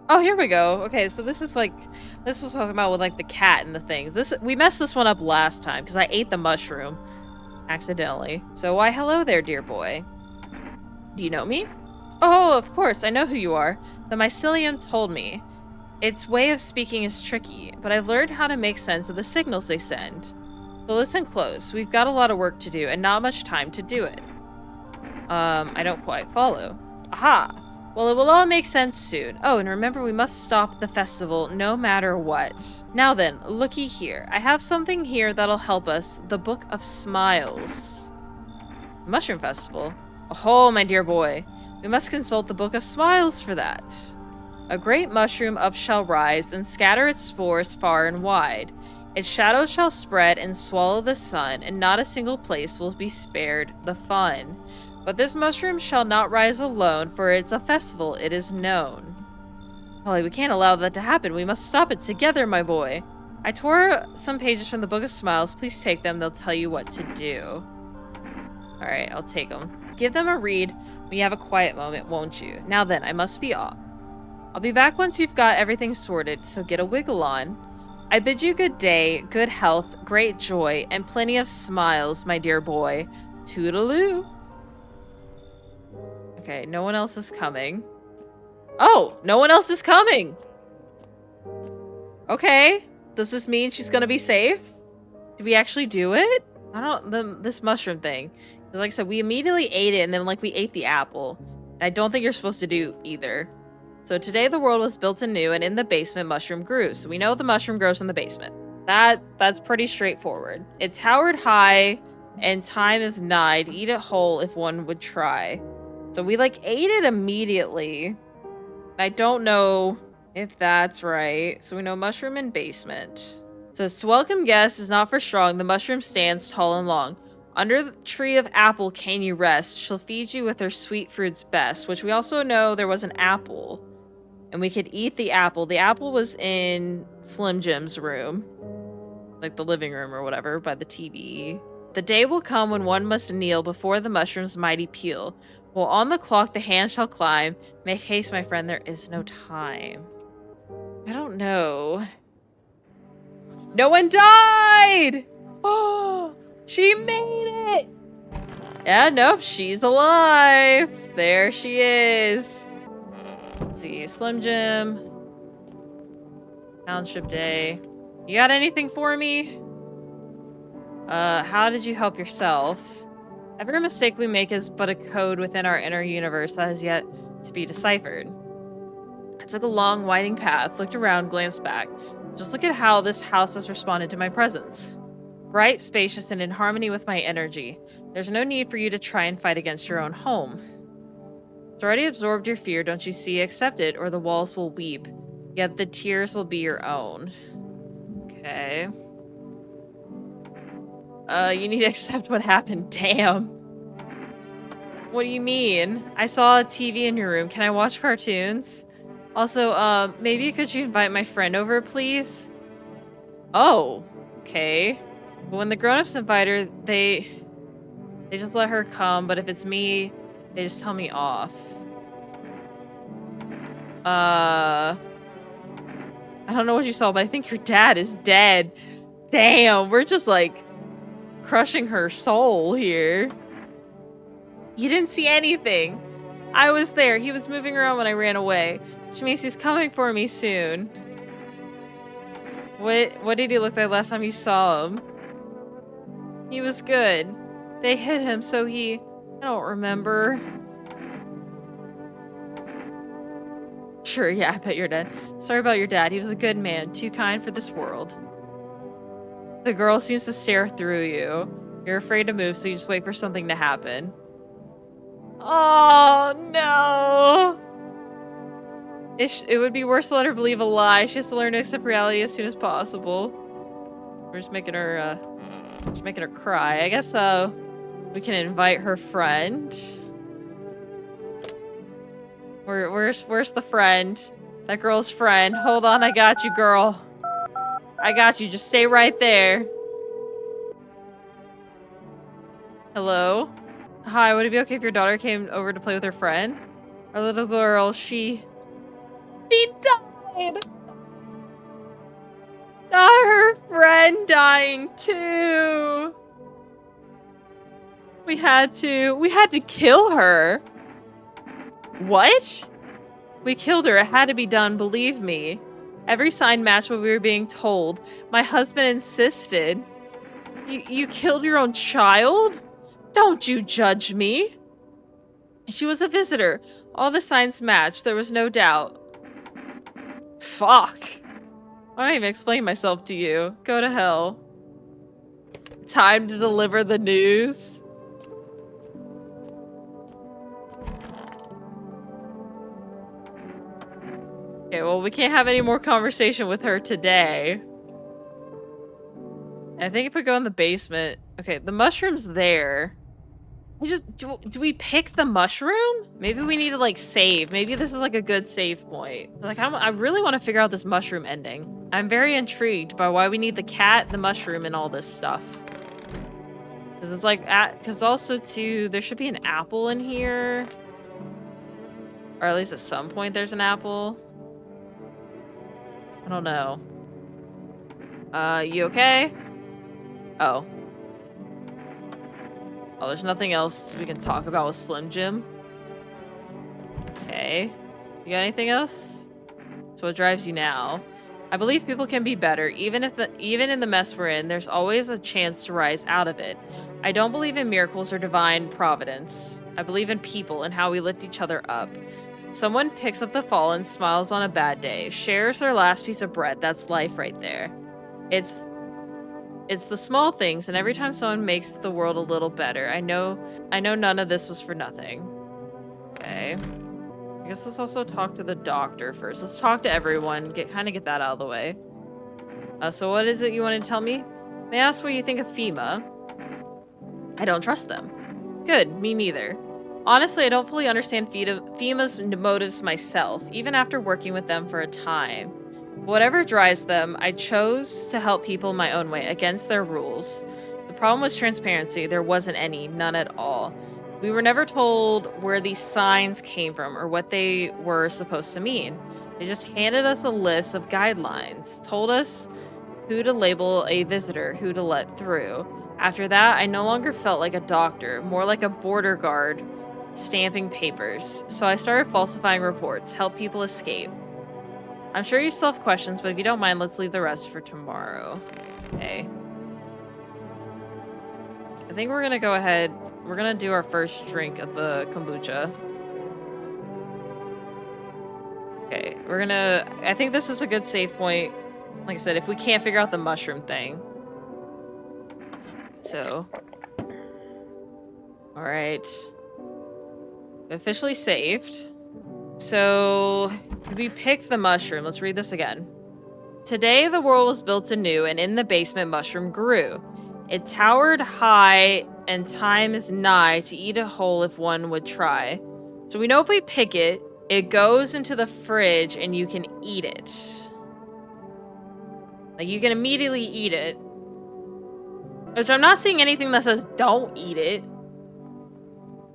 Oh, here we go. Okay, so this is like... This was talking about with, like, the cat and the things. We messed this one up last time, because I ate the mushroom. Accidentally. So, why hello there, dear boy. Do you know me? Oh, of course, I know who you are. The mycelium told me. Its way of speaking is tricky, but I've learned how to make sense of the signals they send. So listen close. We've got a lot of work to do, and not much time to do it. I don't quite follow. Aha! Well, it will all make sense soon. Oh, and remember, we must stop the festival no matter what. Now then, looky here. I have something here that'll help us. The Book of Smiles. Mushroom Festival? Oh, my dear boy. We must consult the Book of Smiles for that. A great mushroom up shall rise and scatter its spores far and wide. Its shadow shall spread and swallow the sun, and not a single place will be spared the fun. But this mushroom shall not rise alone, for it's a festival, it is known. Holly, we can't allow that to happen. We must stop it together, my boy. I tore some pages from the Book of Smiles. Please take them. They'll tell you what to do. Alright, I'll take them. Give them a read when you have a quiet moment, won't you? Now then, I must be off. I'll be back once you've got everything sorted, so get a wiggle on. I bid you good day, good health, great joy, and plenty of smiles, my dear boy. Toodaloo. Okay, no one else is coming. Oh, no one else is coming! Okay. Does this mean she's gonna be safe? Did we actually do it? I don't... This mushroom thing. Because like I said, we immediately ate it, and then like we ate the apple. I don't think you're supposed to do either. So today the world was built anew, and in the basement mushroom grew. So we know the mushroom grows in the basement. That's pretty straightforward. It towered high, and time is nigh to eat it whole if one would try. So we like ate it immediately. I don't know if that's right. So we know mushroom in basement. It says to welcome guests is not for strong. The mushroom stands tall and long. Under the tree of apple can you rest. She'll feed you with her sweet fruits best. Which we also know there was an apple. And we could eat the apple. The apple was in Slim Jim's room. Like the living room or whatever by the TV. The day will come when one must kneel before the mushroom's mighty peel. While on the clock the hand shall climb. Make haste, my friend, there is no time. I don't know. No one died! Oh, she made it! Yeah, nope, she's alive. There she is. Let's see. Slim Jim. Township Day. You got anything for me? How did you help yourself? Every mistake we make is but a code within our inner universe that has yet to be deciphered. I took a long, winding path, looked around, glanced back. Just look at how this house has responded to my presence. Bright, spacious, and in harmony with my energy. There's no need for you to try and fight against your own home. It's already absorbed your fear, don't you see? Accept it, or the walls will weep. Yet the tears will be your own. Okay. You need to accept what happened. Damn. What do you mean? I saw a TV in your room. Can I watch cartoons? Also, maybe could you invite my friend over, please? Oh, okay. But when the grown-ups invite her, they just let her come, but if it's me, they just tell me off. I don't know what you saw, but I think your dad is dead. Damn, we're just like crushing her soul here. You didn't see anything. I was there. He was moving around when I ran away, which means he's coming for me soon. What did he look like last time you saw him? He was good. They hit him, so I don't remember. Sure, yeah, I bet you're dead. Sorry about your dad. He was a good man, too kind for this world. The girl seems to stare through you. You're afraid to move, so you just wait for something to happen. Oh, no. It would be worse to let her believe a lie. She has to learn to accept reality as soon as possible. We're just making her cry. I guess, we can invite her friend. Where's the friend? That girl's friend. Hold on, I got you, girl. I got you. Just stay right there. Hello? Hi, would it be okay if your daughter came over to play with her friend? Our little girl, she died! Not her friend dying too! We had to kill her. What? We killed her. It had to be done, believe me. Every sign matched what we were being told. My husband insisted. You killed your own child? Don't you judge me. She was a visitor. All the signs matched. There was no doubt. Fuck. I don't even explain myself to you. Go to hell. Time to deliver the news. Okay, well, we can't have any more conversation with her today. I think if we go in the basement... Okay, the mushroom's there. Do we pick the mushroom? Maybe we need to, like, save. Maybe this is, like, a good save point. Like, I really want to figure out this mushroom ending. I'm very intrigued by why we need the cat, the mushroom, and all this stuff. Because it's like... Because also, too, there should be an apple in here. Or at least at some point there's an apple. I don't know. You okay? Oh. Oh, there's nothing else we can talk about with Slim Jim. Okay. You got anything else? So what drives you now? I believe people can be better. Even in the mess we're in, there's always a chance to rise out of it. I don't believe in miracles or divine providence. I believe in people and how we lift each other up. Someone picks up the fallen, smiles on a bad day, shares their last piece of bread. That's life right there. It's the small things, and every time someone makes the world a little better, I know none of this was for nothing. Okay. I guess let's also talk to the doctor first. Let's talk to everyone, kind of get that out of the way. So what is it you want to tell me? May I ask what you think of FEMA? I don't trust them. Good, me neither. Honestly, I don't fully understand FEMA's motives myself, even after working with them for a time. Whatever drives them, I chose to help people my own way, against their rules. The problem was transparency. There wasn't any, none at all. We were never told where these signs came from or what they were supposed to mean. They just handed us a list of guidelines, told us who to label a visitor, who to let through. After that, I no longer felt like a doctor, more like a border guard stamping papers. So I started falsifying reports. Help people escape. I'm sure you still have questions, but if you don't mind, let's leave the rest for tomorrow. Okay. I think we're gonna go ahead. We're gonna do our first drink of the kombucha. Okay, we're gonna... I think this is a good save point. Like I said, if we can't figure out the mushroom thing. So... Alright. Officially saved. So... Did we pick the mushroom? Let's read this again. Today the world was built anew, and in the basement mushroom grew. It towered high, and time is nigh to eat a whole if one would try. So we know if we pick it, it goes into the fridge and you can eat it. Like, you can immediately eat it. Which I'm not seeing anything that says don't eat it.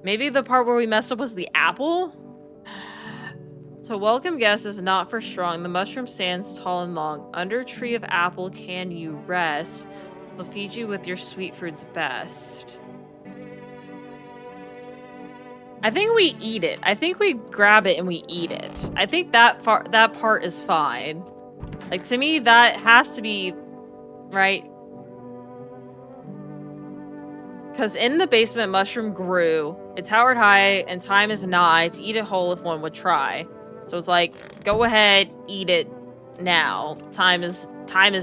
Maybe the part where we messed up was the apple? To welcome guests is not for strong. The mushroom stands tall and long. Under tree of apple can you rest. We'll feed you with your sweet fruits best. I think we eat it. I think we grab it and we eat it. I think that part is fine. Like, to me, that has to be right. Because in the basement, mushroom grew. It towered high, and time is nigh to eat it whole if one would try. So it's like, go ahead, eat it now. Time is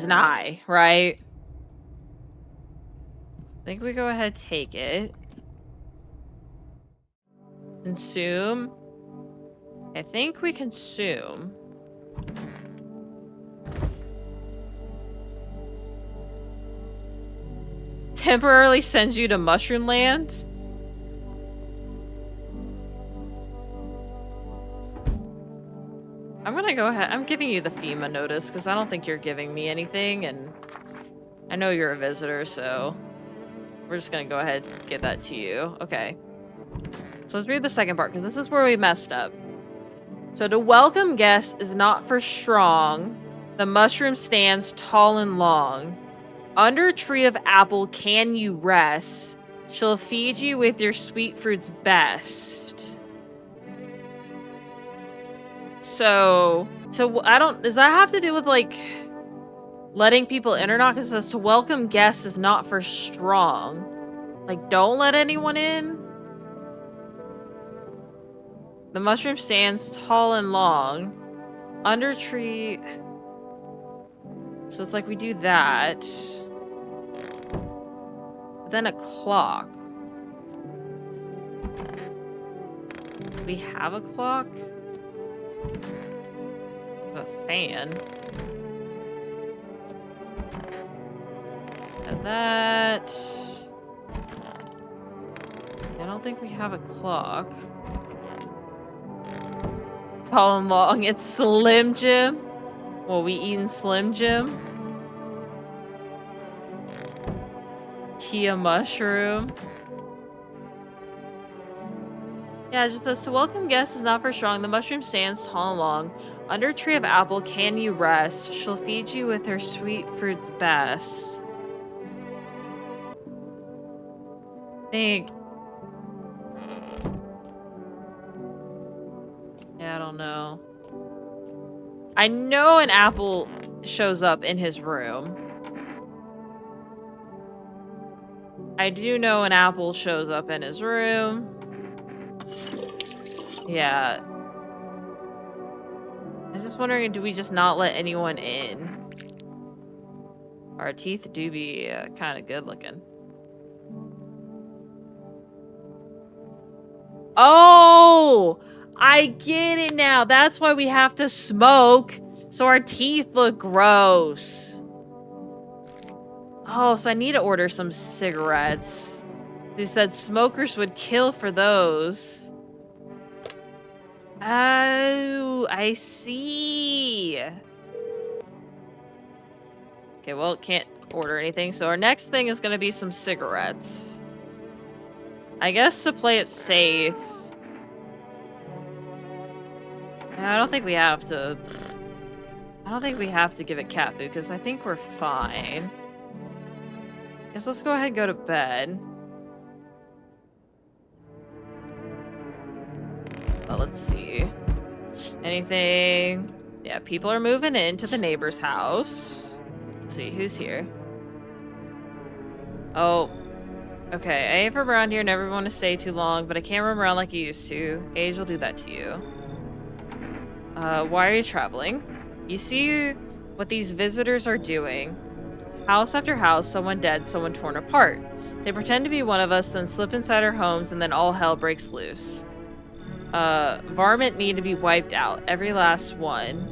nigh, right? I think we go ahead, take it. Consume. I think we consume. Temporarily sends you to Mushroom Land? I'm gonna go ahead. I'm giving you the FEMA notice because I don't think you're giving me anything, and I know you're a visitor, so we're just gonna go ahead and give that to you. Okay. So let's read the second part, because this is where we messed up. So to welcome guests is not for strong. The mushroom stands tall and long. Under a tree of apple can you rest. She'll feed you with your sweet fruits best. So does that have to do with, like, letting people in or not? Because it says to welcome guests is not for strong. Like, don't let anyone in? The mushroom stands tall and long. Under tree... So it's like we do that. But then a clock. Do we have a clock? A fan. And that... I don't think we have a clock. Tall and long. It's Slim Jim. Well, we eating Slim Jim? Kia mushroom. Yeah, it just says to welcome guests is not for strong. The mushroom stands tall and long. Under a tree of apple can you rest. She'll feed you with her sweet fruits best. Think. Yeah, I don't know. I know an apple shows up in his room. I do know an apple shows up in his room. Yeah. I'm just wondering, do we just not let anyone in? Our teeth do be kind of good looking. Oh! I get it now. That's why we have to smoke. So our teeth look gross. Oh, so I need to order some cigarettes. They said smokers would kill for those. Oh, I see. Okay, well, can't order anything. So our next thing is going to be some cigarettes. I guess to play it safe. I don't think we have to... I don't think we have to give it cat food, because I think we're fine. Guess let's go ahead and go to bed. Let's see. Anything? Yeah, people are moving into the neighbor's house. Let's see, who's here? Oh. Okay, I ain't from around here, never want to stay too long, but I can't roam around like you used to. Age will do that to you. Why are you traveling? You see what these visitors are doing. House after house, someone dead, someone torn apart. They pretend to be one of us, then slip inside our homes, and then all hell breaks loose. Varmint need to be wiped out. Every last one.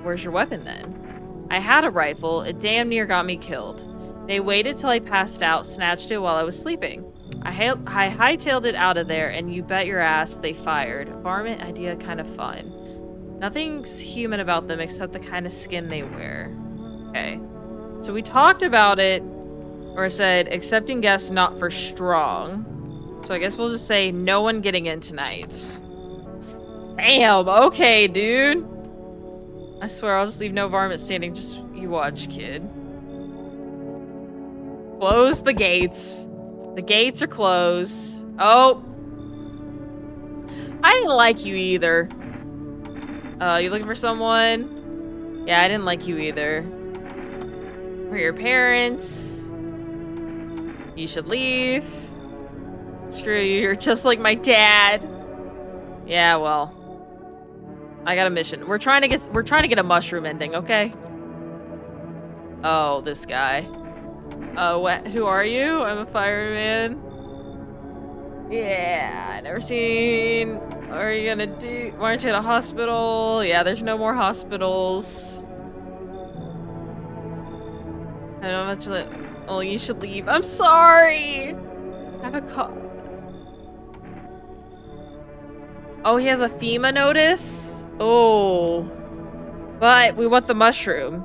Where's your weapon then? I had a rifle. It damn near got me killed. They waited till I passed out, snatched it while I was sleeping. I hightailed it out of there, and you bet your ass they fired. Varmint idea kind of fun. Nothing's human about them except the kind of skin they wear. Okay. So we talked about it, or said, accepting guests not for strong. So I guess we'll just say no one getting in tonight. Damn, okay, dude. I swear I'll just leave no varmint standing. Just you watch, kid. Close the gates. The gates are closed. Oh. I didn't like you either. You looking for someone? Yeah, I didn't like you either. For your parents. You should leave. Screw you, you're just like my dad. Yeah, well. I got a mission. We're trying to get a mushroom ending, okay? Oh, this guy. What? Who are you? I'm a fireman. Yeah, never seen. What are you gonna do? Why aren't you at a hospital? Yeah, there's no more hospitals. I don't know much that. Oh, you should leave. I'm sorry. I have a call. Oh, he has a FEMA notice? Oh. But we want the mushroom.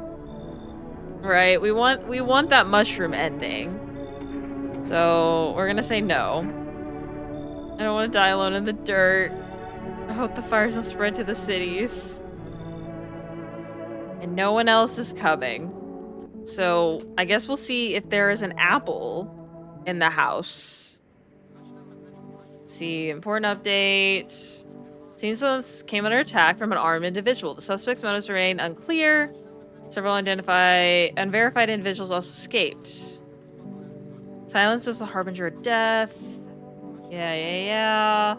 Right, we want that mushroom ending. So we're gonna say no. I don't want to die alone in the dirt. I hope the fires don't spread to the cities. And no one else is coming. So I guess we'll see if there is an apple in the house. Let's see, important update. Seems this came under attack from an armed individual. The suspect's motives remain unclear. Several unverified individuals also escaped. Silence is the harbinger of death. Yeah.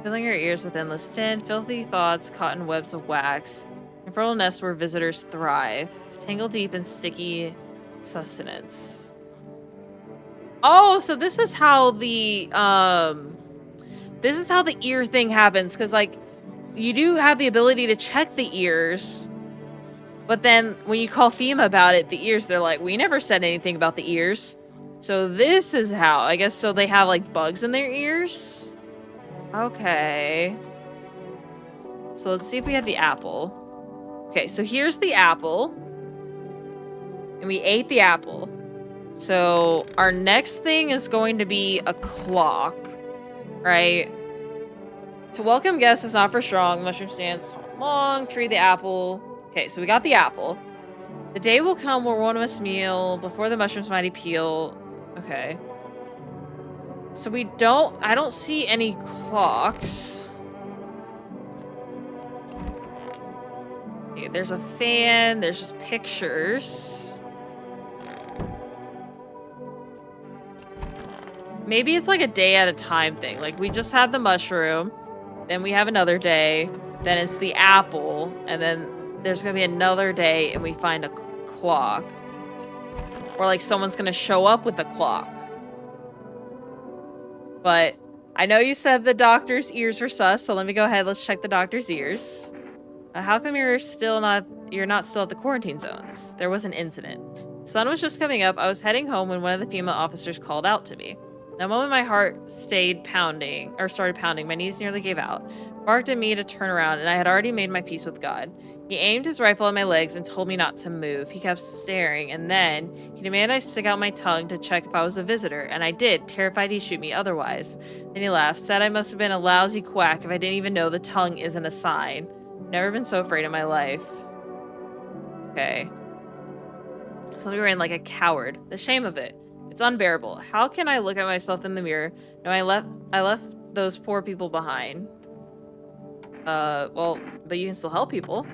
Filling your ears with endless tin, filthy thoughts caught in webs of wax. Infernal nests where visitors thrive. Tangle deep in sticky sustenance. Oh, so this is how the ear thing happens, because like you do have the ability to check the ears. But then when you call FEMA about it, the ears, they're like, we never said anything about the ears. So this is how, I guess, so they have like bugs in their ears? Okay. So let's see if we have the apple. Okay, so here's the apple. And we ate the apple. So our next thing is going to be a clock, right? To welcome guests is not for strong. Mushroom stands long, tree the apple. Okay, so we got the apple. The day will come where one must meal before the mushrooms mighty peel. Okay. So I don't see any clocks. Okay, there's a fan, there's just pictures. Maybe it's like a day at a time thing. Like we just had the mushroom, then we have another day, then it's the apple, and then there's gonna be another day and we find a clock. Or like someone's gonna show up with a clock. But I know you said the doctor's ears were sus, so let me go ahead. Let's check the doctor's ears. How come you're not still at the quarantine zones? There was an incident. The sun was just coming up. I was heading home when one of the FEMA officers called out to me. The moment my heart started pounding, my knees nearly gave out. Barked at me to turn around, and I had already made my peace with God. He aimed his rifle at my legs and told me not to move. He kept staring, and then he demanded I stick out my tongue to check if I was a visitor, and I did, terrified he'd shoot me otherwise. Then he laughed, said I must have been a lousy quack if I didn't even know the tongue isn't a sign. Never been so afraid in my life. Okay. So we ran like a coward. The shame of it. It's unbearable. How can I look at myself in the mirror? No, I left those poor people behind. Well, but you can still help people.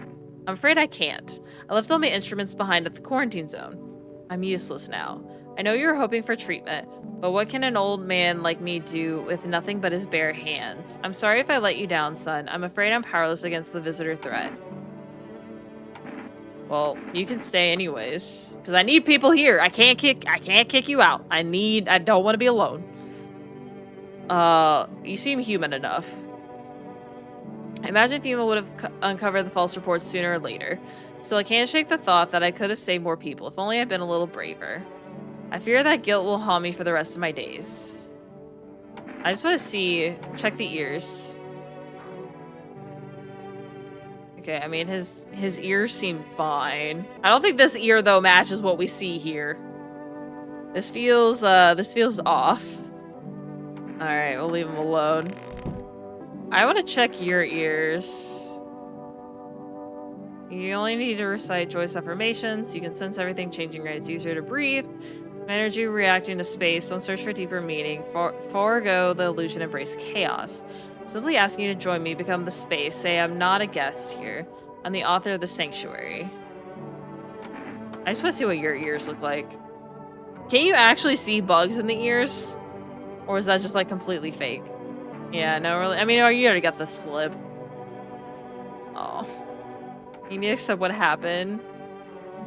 I'm afraid I can't. I left all my instruments behind at the quarantine zone. I'm useless now. I know you were hoping for treatment, but what can an old man like me do with nothing but his bare hands? I'm sorry if I let you down, son. I'm afraid I'm powerless against the visitor threat. Well, you can stay anyways, because I need people here. I can't kick you out. I don't want to be alone. You seem human enough. I imagine FEMA would have uncovered the false reports sooner or later. Still, I can't shake the thought that I could have saved more people, if only I'd been a little braver. I fear that guilt will haunt me for the rest of my days. I just want to check the ears. Okay, I mean, his ears seem fine. I don't think this ear, though, matches what we see here. This feels off. Alright, we'll leave him alone. I want to check your ears. You only need to recite joyous affirmations. You can sense everything changing right. It's easier to breathe. Energy reacting to space. Don't search for deeper meaning. Forego the illusion. Embrace chaos. Simply asking you to join me. Become the space. Say I'm not a guest here. I'm the author of the sanctuary. I just want to see what your ears look like. Can you actually see bugs in the ears? Or is that just like completely fake? Yeah, no, really. I mean, oh, you already got the slip. Oh. You need to accept what happened.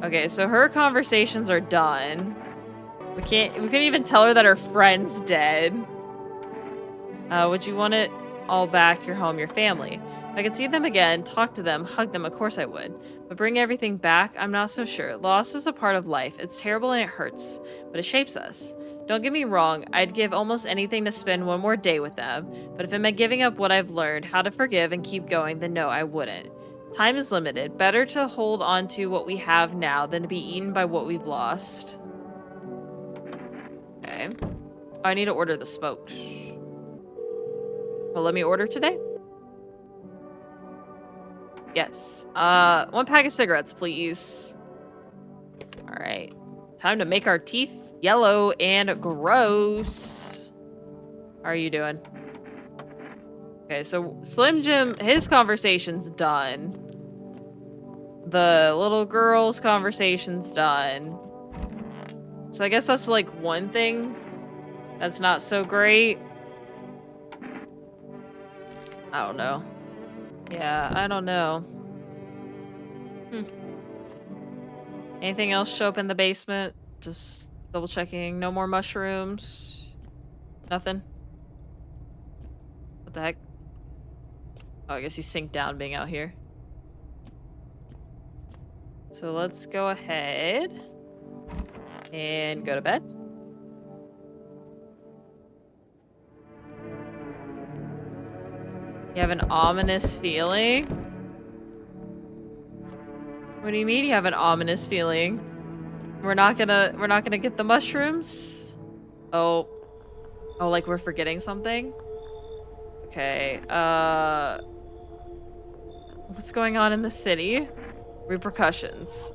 Okay, so her conversations are done. We couldn't even tell her that her friend's dead. Would you want it all back, your home, your family? If I could see them again, talk to them, hug them, of course I would. But bring everything back, I'm not so sure. Loss is a part of life. It's terrible and it hurts, but it shapes us. Don't get me wrong, I'd give almost anything to spend one more day with them, but if it meant giving up what I've learned, how to forgive and keep going, then no, I wouldn't. Time is limited. Better to hold on to what we have now than to be eaten by what we've lost. Okay. Oh, I need to order the smokes. Well, let me order today. Yes. 1 pack of cigarettes, please. All right. Time to make our teeth yellow and gross. How are you doing? Okay, so Slim Jim, his conversation's done. The little girl's conversation's done. So I guess that's like one thing that's not so great. I don't know. Yeah, I don't know. Anything else show up in the basement? Just double checking. No more mushrooms. Nothing. What the heck? Oh, I guess you sink down being out here. So let's go ahead and go to bed. You have an ominous feeling? What do you mean you have an ominous feeling? We're not gonna get the mushrooms? Oh, like we're forgetting something? Okay, what's going on in the city? Repercussions.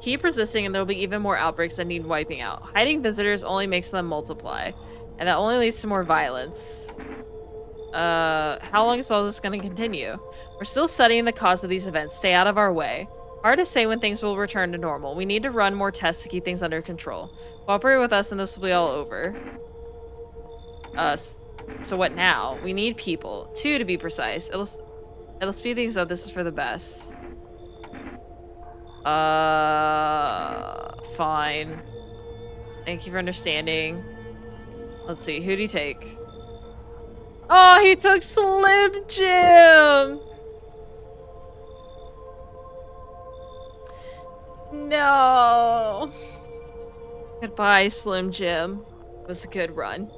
Keep resisting and there'll be even more outbreaks that need wiping out. Hiding visitors only makes them multiply, and that only leads to more violence. How long is all this gonna continue? We're still studying the cause of these events. Stay out of our way. Hard to say when things will return to normal. We need to run more tests to keep things under control. Cooperate with us and this will be all over. So what now? We need people. 2 to be precise. It'll speed things up. This is for the best. Fine. Thank you for understanding. Let's see. Who do you take? Oh, he took Slim Jim! No. Goodbye, Slim Jim. It was a good run.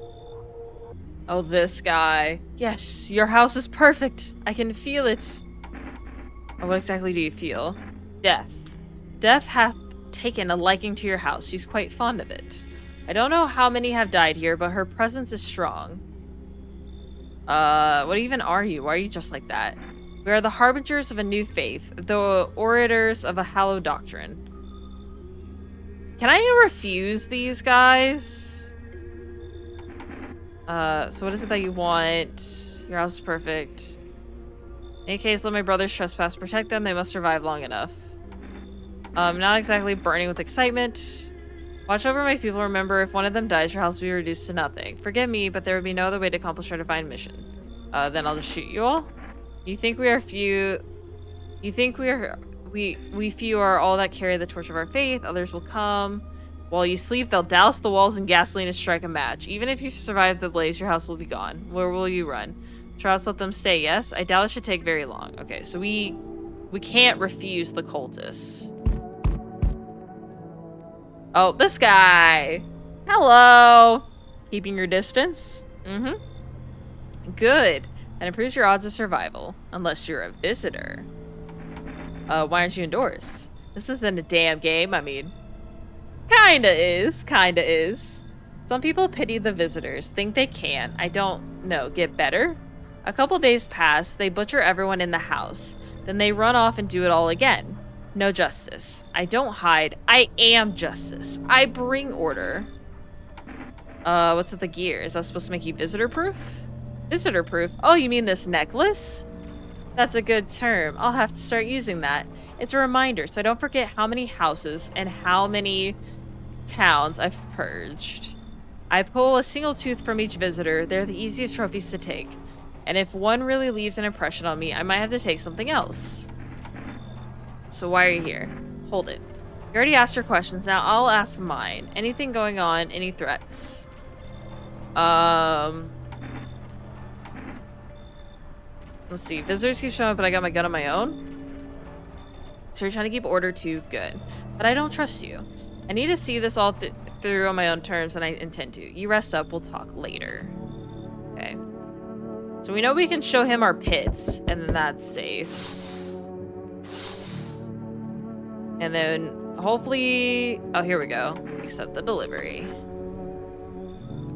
Oh, this guy. Yes, your house is perfect. I can feel it. Oh, what exactly do you feel? Death. Death hath taken a liking to your house. She's quite fond of it. I don't know how many have died here, but her presence is strong. What even are you? Why are you just like that? We are the harbingers of a new faith, the orators of a hallowed doctrine. Can I refuse these guys? So what is it that you want? Your house is perfect. In any case, let my brothers trespass. Protect them. They must survive long enough. Not exactly burning with excitement. Watch over my people. Remember, if one of them dies, your house will be reduced to nothing. Forgive me, but there would be no other way to accomplish our divine mission. Then I'll just shoot you all. You think we are few... You think we few are all that carry the torch of our faith. Others will come. While you sleep, they'll douse the walls in gasoline and strike a match. Even if you survive the blaze, your house will be gone. Where will you run? Trust let them stay, yes? I doubt it should take very long. Okay, so we can't refuse the cultists. Oh, this guy. Hello. Keeping your distance? Mm-hmm. Good. That improves your odds of survival. Unless you're a visitor. Why aren't you indoors? This isn't a damn game, I mean. Kinda is. Some people pity the visitors, think they can, I don't know, get better? A couple days pass, they butcher everyone in the house. Then they run off and do it all again. No justice. I don't hide. I am justice. I bring order. What's with the gear? Is that supposed to make you visitor-proof? Visitor-proof? Oh, you mean this necklace? That's a good term. I'll have to start using that. It's a reminder, so I don't forget how many houses and how many towns I've purged. I pull a single tooth from each visitor. They're the easiest trophies to take. And if one really leaves an impression on me, I might have to take something else. So why are you here? Hold it. You already asked your questions. Now I'll ask mine. Anything going on? Any threats? Let's see. Visitors keep showing up, but I got my gun on my own. So you're trying to keep order too? Good. But I don't trust you. I need to see this all through on my own terms, and I intend to. You rest up. We'll talk later. Okay. So we know we can show him our pits, and then that's safe. And then hopefully... Oh, here we go. Accept the delivery.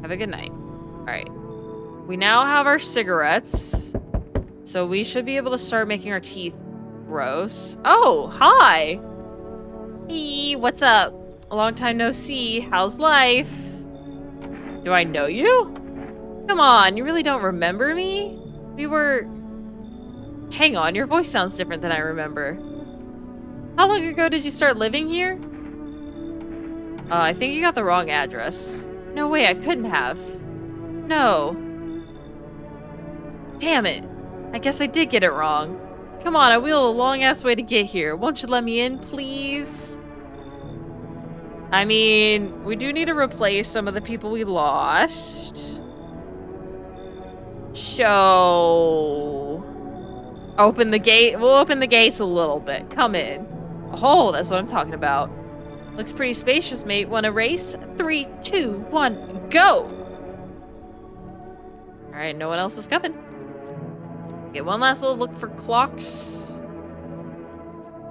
Have a good night. All right. We now have our cigarettes. So we should be able to start making our teeth gross. Oh, hi. Hey, what's up? A long time no see. How's life? Do I know you? Come on, you really don't remember me? We were... Hang on, your voice sounds different than I remember. How long ago did you start living here? I think you got the wrong address. No way, I couldn't have. No. Damn it. I guess I did get it wrong. Come on, I wheeled a long-ass way to get here. Won't you let me in, please? I mean, we do need to replace some of the people we lost. So... Open the gate. We'll open the gates a little bit. Come in. Oh, that's what I'm talking about. Looks pretty spacious, mate. Want to race? 3, 2, 1, go! Alright, no one else is coming. Okay, one last little look for clocks.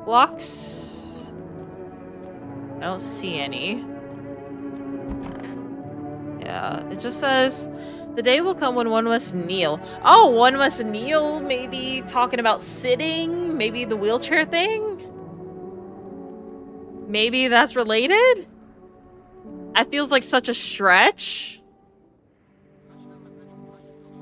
Clocks. I don't see any. Yeah, it just says, the day will come when one must kneel. Oh, one must kneel? Maybe talking about sitting? Maybe the wheelchair thing? Maybe that's related? That feels like such a stretch.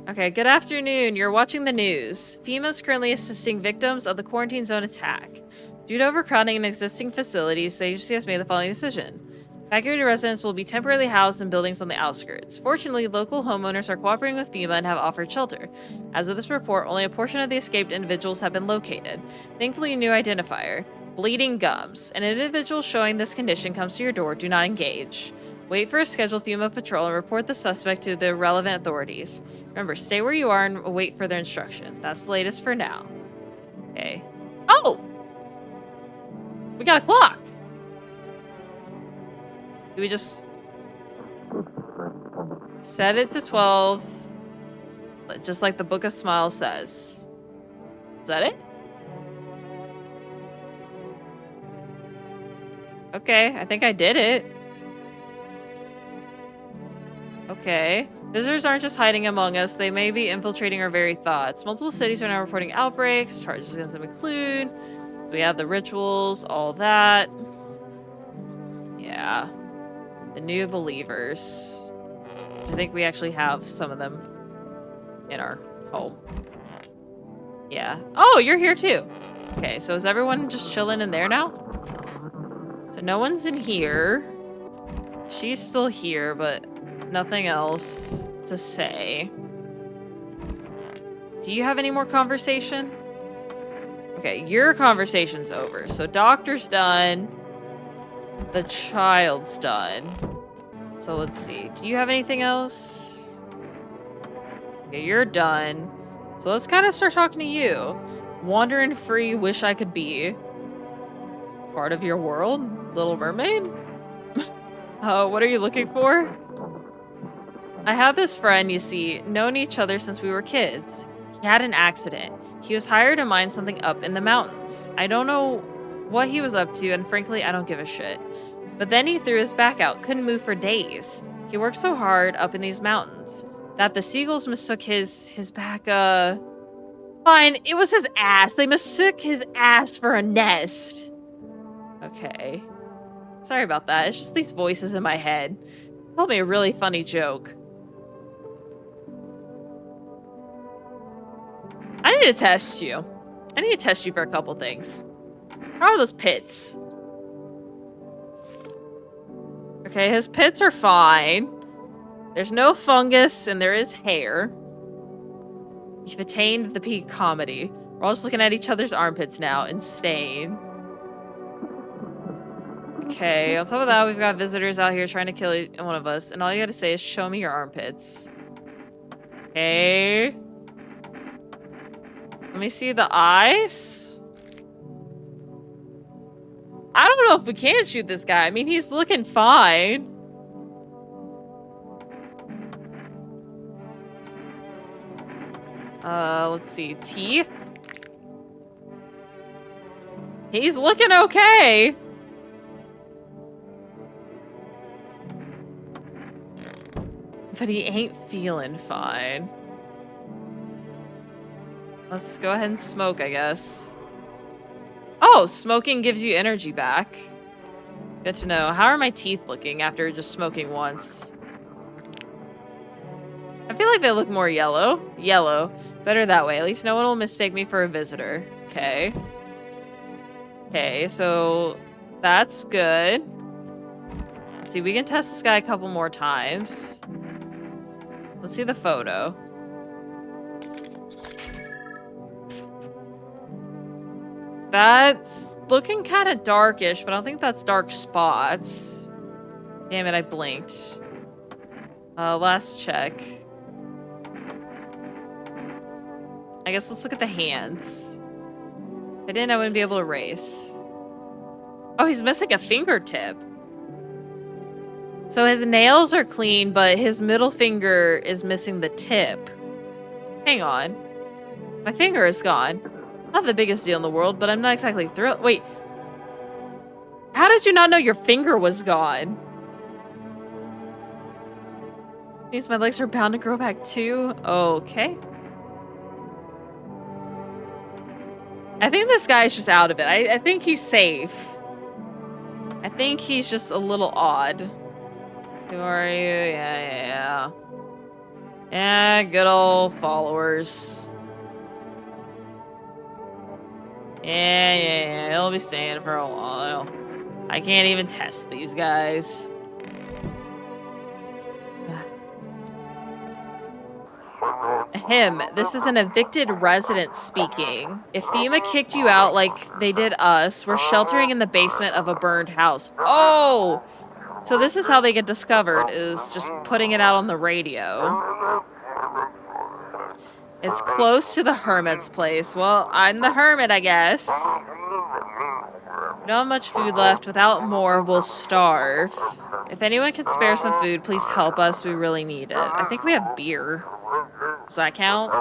Okay, good afternoon. You're watching the news. FEMA is currently assisting victims of the quarantine zone attack. Due to overcrowding in existing facilities, the agency has made the following decision. Evacuated residents will be temporarily housed in buildings on the outskirts. Fortunately, local homeowners are cooperating with FEMA and have offered shelter. As of this report, only a portion of the escaped individuals have been located. Thankfully, a new identifier. Bleeding gums. An individual showing this condition comes to your door. Do not engage. Wait for a scheduled FEMA patrol and report the suspect to the relevant authorities. Remember, stay where you are and wait for their instruction. That's the latest for now. Okay. Oh! We got a clock! Do we just... set it to 12, just like the Book of Smiles says. Is that it? Okay, I think I did it. Okay. Visitors aren't just hiding among us, they may be infiltrating our very thoughts. Multiple cities are now reporting outbreaks, charges against them include. We have the rituals, all that. Yeah. The new believers. I think we actually have some of them in our home. Yeah. Oh, you're here too. Okay, so is everyone just chilling in there now? So no one's in here. She's still here, but nothing else to say. Do you have any more conversation? Okay, your conversation's over. So doctor's done. The child's done. So let's see. Do you have anything else? Okay, you're done. So let's kind of start talking to you. Wandering free, wish I could be part of your world, Little Mermaid? What are you looking for? I have this friend, you see, known each other since we were kids. He had an accident. He was hired to mine something up in the mountains. I don't know what he was up to, and frankly, I don't give a shit. But then he threw his back out, couldn't move for days. He worked so hard up in these mountains that the seagulls mistook his back, Fine, it was his ass. They mistook his ass for a nest. Okay. Sorry about that. It's just these voices in my head. Told me a really funny joke. I need to test you. I need to test you for a couple things. How are those pits? Okay, his pits are fine. There's no fungus and there is hair. You've attained the peak comedy. We're all just looking at each other's armpits now and staying. Okay, on top of that, we've got visitors out here trying to kill one of us, and all you gotta say is, show me your armpits. Okay. Let me see the eyes. I don't know if we can shoot this guy. I mean, he's looking fine. Let's see. Teeth? He's looking okay. But he ain't feeling fine. Let's go ahead and smoke, I guess. Oh, smoking gives you energy back. Good to know. How are my teeth looking after just smoking once? I feel like they look more yellow. Yellow. Better that way. At least no one will mistake me for a visitor. Okay. Okay, so that's good. Let's see, we can test this guy a couple more times. Let's see the photo. That's looking kind of darkish, but I don't think that's dark spots. Damn it, I blinked. Last check. I guess let's look at the hands. If I didn't, I wouldn't be able to race. Oh, he's missing a fingertip. So his nails are clean, but his middle finger is missing the tip. Hang on. My finger is gone. Not the biggest deal in the world, but I'm not exactly thrilled. Wait. How did you not know your finger was gone? Means my legs are bound to grow back too? Okay. I think this guy's just out of it. I think he's safe. I think he's just a little odd. Who are you? Yeah. Yeah, good old followers. Yeah. He'll be staying for a while. I can't even test these guys. Him. This is an evicted resident speaking. If FEMA kicked you out like they did us, we're sheltering in the basement of a burned house. Oh! So this is how they get discovered, is just putting it out on the radio. It's close to the hermit's place. Well, I'm the hermit, I guess. We don't have much food left. Without more, we'll starve. If anyone can spare some food, please help us. We really need it. I think we have beer. Does that count?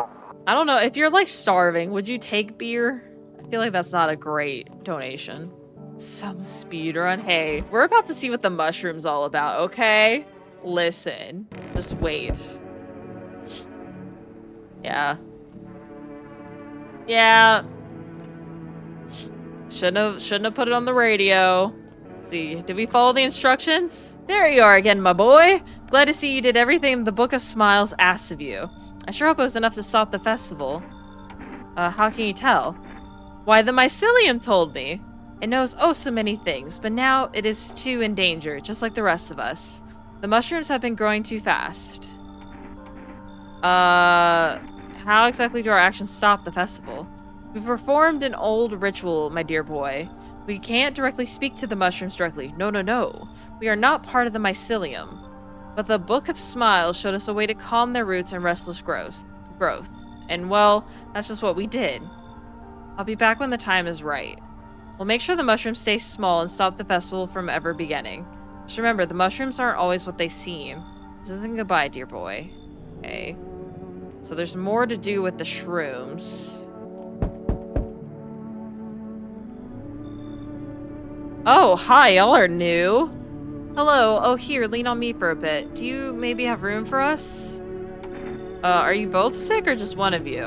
I don't know. If you're, like, starving, would you take beer? I feel like that's not a great donation. Some speedrun. Hey, we're about to see what the mushroom's all about, okay? Listen. Just wait. Yeah. Shouldn't have put it on the radio. Let's see. Did we follow the instructions? There you are again, my boy. Glad to see you did everything the Book of Smiles asked of you. I sure hope it was enough to stop the festival. How can you tell? Why, the mycelium told me. It knows oh so many things, but now it is too in danger, just like the rest of us. The mushrooms have been growing too fast. How exactly do our actions stop the festival? We performed an old ritual, my dear boy. We can't directly speak to the mushrooms directly. No, no, no. We are not part of the mycelium. But the Book of Smiles showed us a way to calm their roots and restless growth. And well, that's just what we did. I'll be back when the time is right. We'll make sure the mushrooms stay small and stop the festival from ever beginning. Just remember, the mushrooms aren't always what they seem. Then goodbye, dear boy. Okay. So there's more to do with the shrooms. Oh, hi, y'all are new. Hello. Oh, here, lean on me for a bit. Do you maybe have room for us? Are you both sick or just one of you?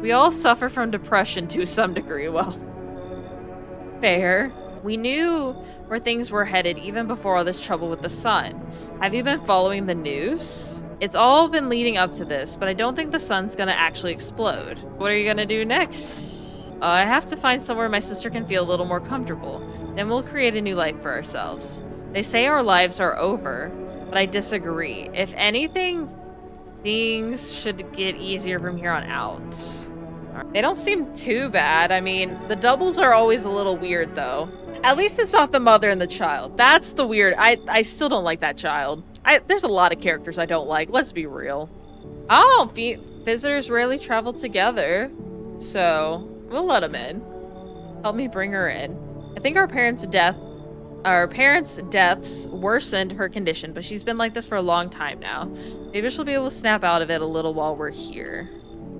We all suffer from depression to some degree. Well, fair. We knew where things were headed even before all this trouble with the sun. Have you been following the news? It's all been leading up to this, but I don't think the sun's gonna actually explode. What are you gonna do next? I have to find somewhere my sister can feel a little more comfortable. Then we'll create a new life for ourselves. They say our lives are over, but I disagree. If anything, things should get easier from here on out. They don't seem too bad. I mean, the doubles are always a little weird, though. At least it's not the mother and the child. That's the weird. I still don't like that child. There's a lot of characters I don't like. Let's be real. Oh, visitors rarely travel together. So, we'll let them in. Help me bring her in. I think our parents' deaths worsened her condition, but she's been like this for a long time now. Maybe she'll be able to snap out of it a little while we're here.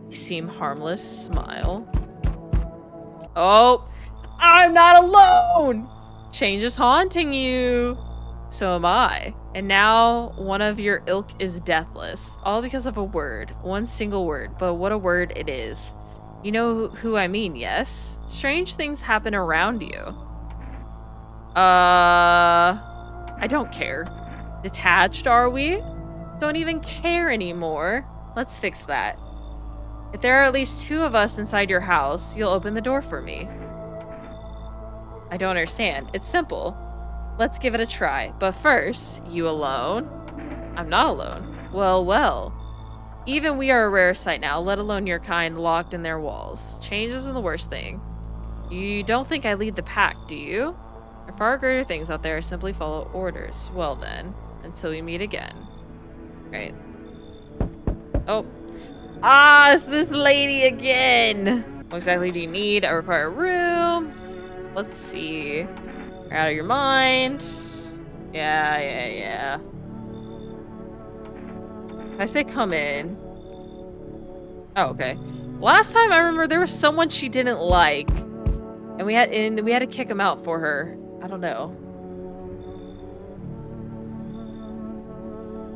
You seem harmless. Smile. Oh, I'm not alone! Change is haunting you. So am I. And now one of your ilk is deathless. All because of a word. One single word. But what a word it is. You know who I mean, yes? Strange things happen around you. I don't care. Detached, are we? Don't even care anymore. Let's fix that. If there are at least 2 of us inside your house, you'll open the door for me. I don't understand. It's simple. Let's give it a try. But first, you alone? I'm not alone. Well, well. Even we are a rare sight now, let alone your kind locked in their walls. Change isn't the worst thing. You don't think I lead the pack, do you? There are far greater things out there. I simply follow orders. Well then, until we meet again. Right. Oh. Ah, it's this lady again. What exactly do you need? I require a room. Let's see. You're out of your mind. Yeah. I say come in. Oh, okay. Last time I remember there was someone she didn't like. And we had to kick him out for her. I don't know.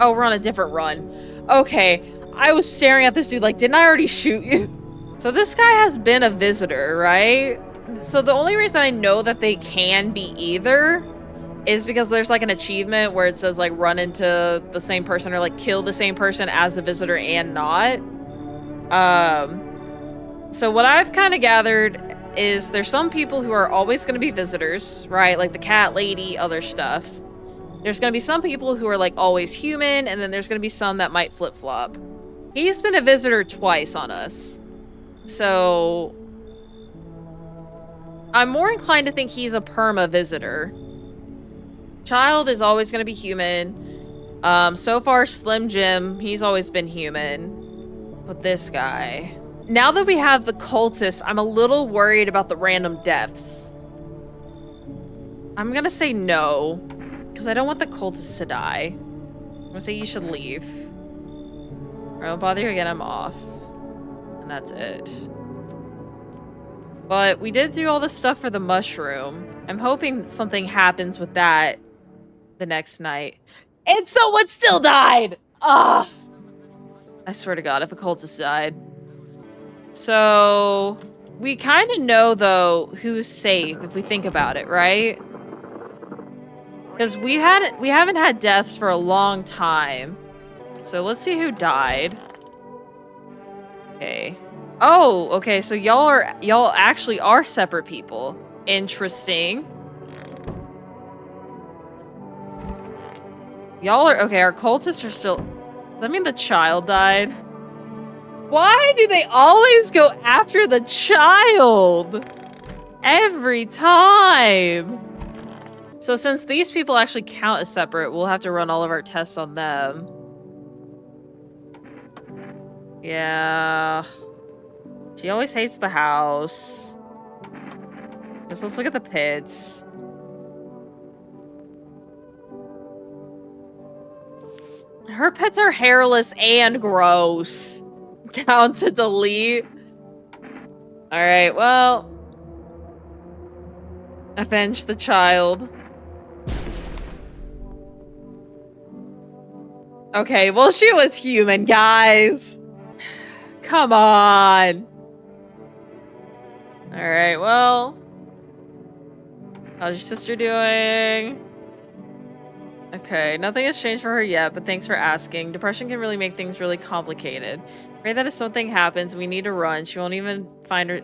Oh, we're on a different run. Okay. I was staring at this dude like, didn't I already shoot you? So this guy has been a visitor, right? So the only reason I know that they can be either is because there's like an achievement where it says like run into the same person or like kill the same person as a visitor and not. So what I've kind of gathered is there's some people who are always going to be visitors, right? Like the cat lady, other stuff. There's going to be some people who are like always human, and then there's going to be some that might flip-flop. He's been a visitor twice on us. So I'm more inclined to think he's a perma visitor. Child is always going to be human. So far, Slim Jim, he's always been human. But this guy... Now that we have the cultists, I'm a little worried about the random deaths. I'm gonna say no, because I don't want the cultists to die. I'm gonna say you should leave. I won't bother you again, I'm off. And that's it. But we did do all the stuff for the mushroom. I'm hoping something happens with that the next night. And someone still died! Ah! I swear to God, if a cultist died. So, we kind of know, though, who's safe if we think about it, right? Because we haven't had deaths for a long time. So let's see who died. Okay. Oh, okay, so y'all actually are separate people. Interesting. Y'all are okay, our cultists are still. Does that mean the child died? Why do they always go after the child? Every time. So since these people actually count as separate, we'll have to run all of our tests on them. Yeah. She always hates the house. Let's look at the pits. Her pets are hairless and gross. Down to delete. Alright, well. Avenge the child. Okay, well, she was human, guys. Come on. Alright, well. How's your sister doing? Okay, nothing has changed for her yet, but thanks for asking. Depression can really make things really complicated. Pray that if something happens, we need to run. She won't even find her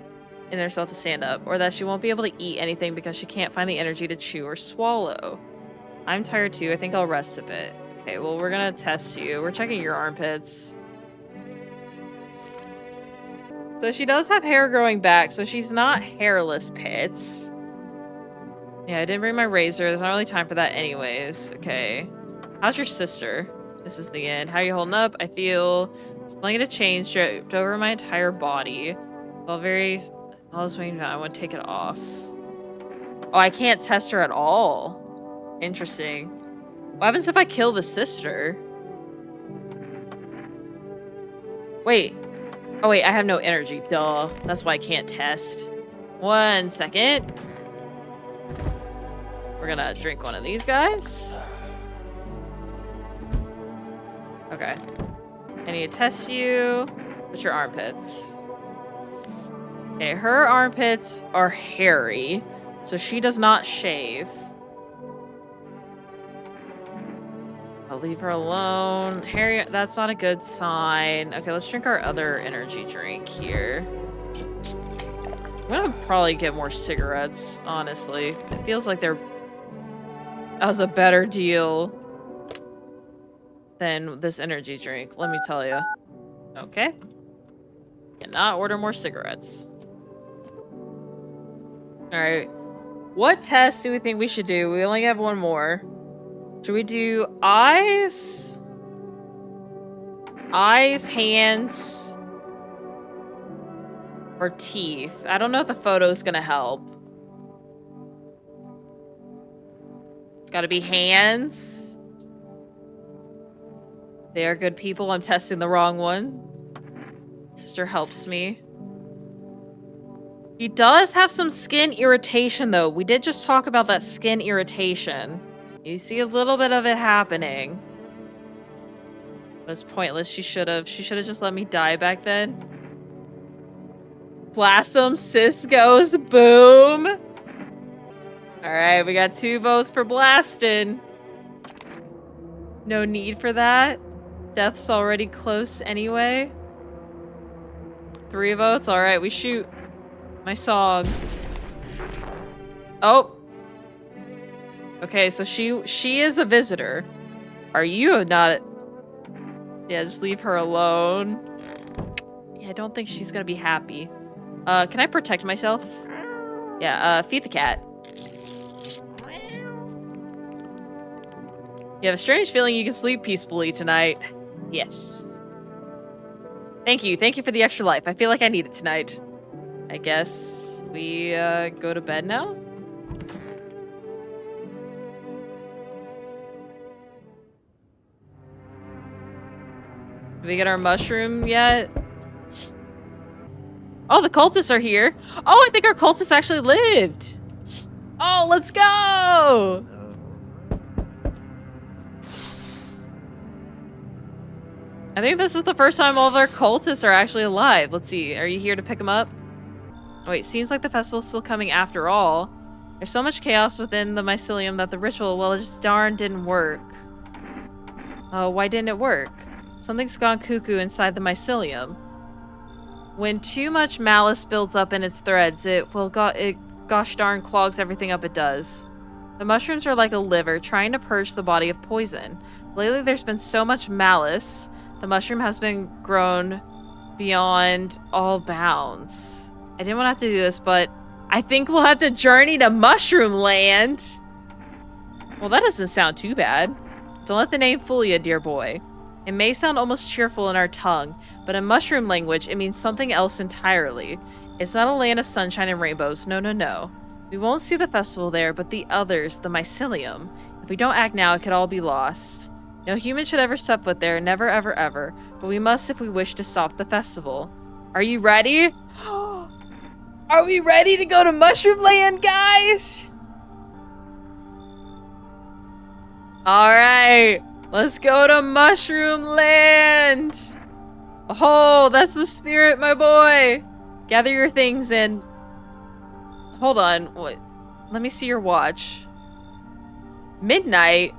in herself to stand up, or that she won't be able to eat anything because she can't find the energy to chew or swallow. I'm tired too. I think I'll rest a bit. Okay, well, we're gonna test you. We're checking your armpits. So she does have hair growing back, so she's not hairless pits. Yeah, I didn't bring my razor. There's not really time for that anyways. Okay. How's your sister? This is the end. How are you holding up? I feel something to change dripped over my entire body. All this weighing down. I want to take it off. Oh, I can't test her at all. Interesting. What happens if I kill the sister? Wait. Oh, wait. I have no energy. Duh. That's why I can't test. 1 second. We're gonna drink one of these guys. Okay. I need to test you. What's your armpits? Okay, her armpits are hairy, so she does not shave. I'll leave her alone. Hairy, that's not a good sign. Okay, let's drink our other energy drink here. I'm gonna probably get more cigarettes, honestly. It feels like that was a better deal than this energy drink, let me tell you. Okay. Cannot order more cigarettes. Alright. What test do we think we should do? We only have one more. Should we do eyes? Eyes, hands, or teeth? I don't know if the photo's gonna help. Gotta be hands. They are good people. I'm testing the wrong one. Sister helps me. He does have some skin irritation, though. We did just talk about that skin irritation. You see a little bit of it happening. It was pointless. She should have just let me die back then. Blast him. Sis goes. Boom. Alright, we got 2 votes for blasting. No need for that. Death's already close anyway. 3 votes. Alright, we shoot. My song. Oh. Okay, so she is a visitor. Are you not? Yeah, just leave her alone. Yeah, I don't think she's gonna be happy. Can I protect myself? Yeah, feed the cat. You have a strange feeling you can sleep peacefully tonight. Yes. Thank you for the extra life. I feel like I need it tonight. I guess we go to bed now? Did we get our mushroom yet? Oh, the cultists are here. Oh, I think our cultists actually lived. Oh, let's go! I think this is the first time all of our cultists are actually alive. Let's see. Are you here to pick them up? Oh, wait, seems like the festival's still coming after all. There's so much chaos within the mycelium that the ritual, well, it just darn didn't work. Oh, why didn't it work? Something's gone cuckoo inside the mycelium. When too much malice builds up in its threads, it gosh darn clogs everything up it does. The mushrooms are like a liver trying to purge the body of poison. Lately, there's been so much malice, the mushroom has been grown beyond all bounds. I didn't want to have to do this, but I think we'll have to journey to Mushroom Land. Well, that doesn't sound too bad. Don't let the name fool you, dear boy. It may sound almost cheerful in our tongue, but in mushroom language, it means something else entirely. It's not a land of sunshine and rainbows. No, no, no. We won't see the festival there, but the others, the mycelium. If we don't act now, it could all be lost. No human should ever step foot there, never, ever, ever. But we must if we wish to stop the festival. Are you ready? Are we ready to go to Mushroom Land, guys? Alright, let's go to Mushroom Land. Oh, that's the spirit, my boy. Gather your things and... Hold on, what? Let me see your watch. Midnight?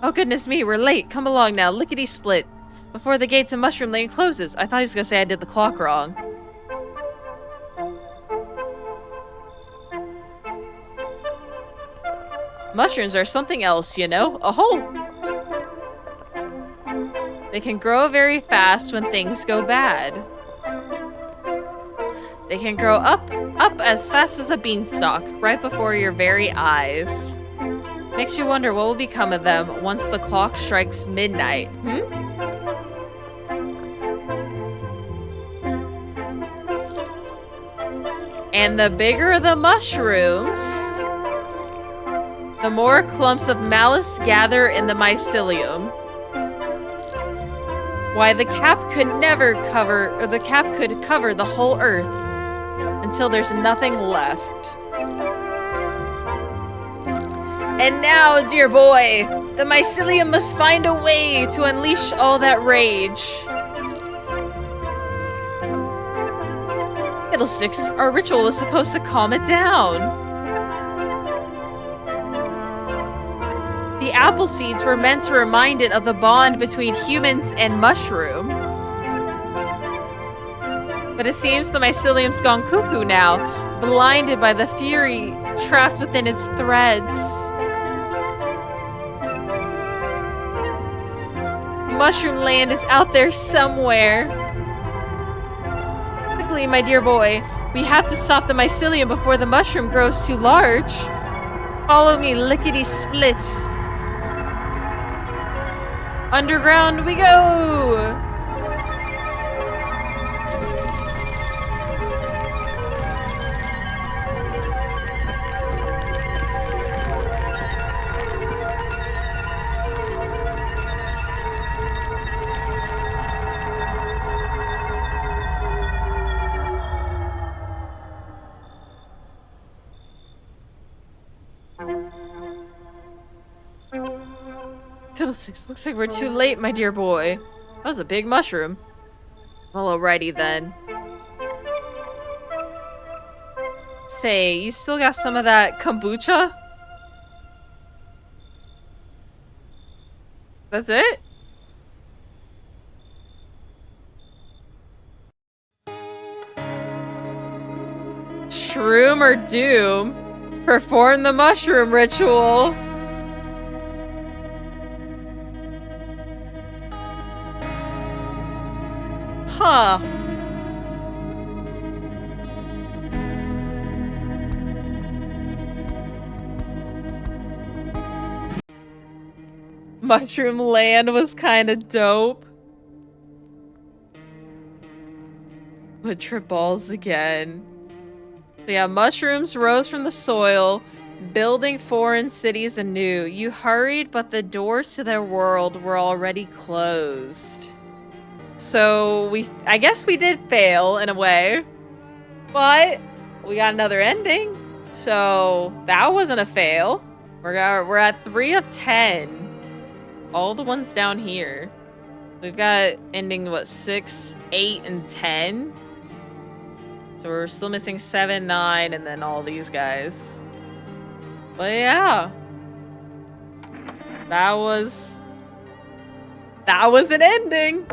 Oh, goodness me, we're late. Come along now, lickety-split. Before the gate to Mushroom Land closes. I thought he was gonna say I did the clock wrong. Mushrooms are something else, you know? Oh! They can grow very fast when things go bad. They can grow up as fast as a beanstalk, right before your very eyes. Makes you wonder what will become of them once the clock strikes midnight, And the bigger the mushrooms, the more clumps of malice gather in the mycelium. Why the cap could cover the whole earth until there's nothing left. And now, dear boy, the mycelium must find a way to unleash all that rage. Fiddlesticks, our ritual is supposed to calm it down. The apple seeds were meant to remind it of the bond between humans and mushroom. But it seems the mycelium's gone cuckoo now, blinded by the fury trapped within its threads. Mushroom Land is out there somewhere. Quickly, my dear boy, we have to stop the mycelium before the mushroom grows too large. Follow me, lickety-split. Underground we go! Fiddlesticks, looks like we're too late, my dear boy. That was a big mushroom. Well, alrighty then. Say, you still got some of that kombucha? That's it? Shroom or Doom? Perform the mushroom ritual. Huh. Mushroom Land was kind of dope. Would trip balls again. So yeah, mushrooms rose from the soil, building foreign cities anew. You hurried, but the doors to their world were already closed. So I guess we did fail in a way, but we got another ending. So that wasn't a fail. We're at 3 of 10. All the ones down here. We've got ending, what, 6, 8, and 10. So we're still missing 7, 9, and then all these guys. But yeah. That was an ending.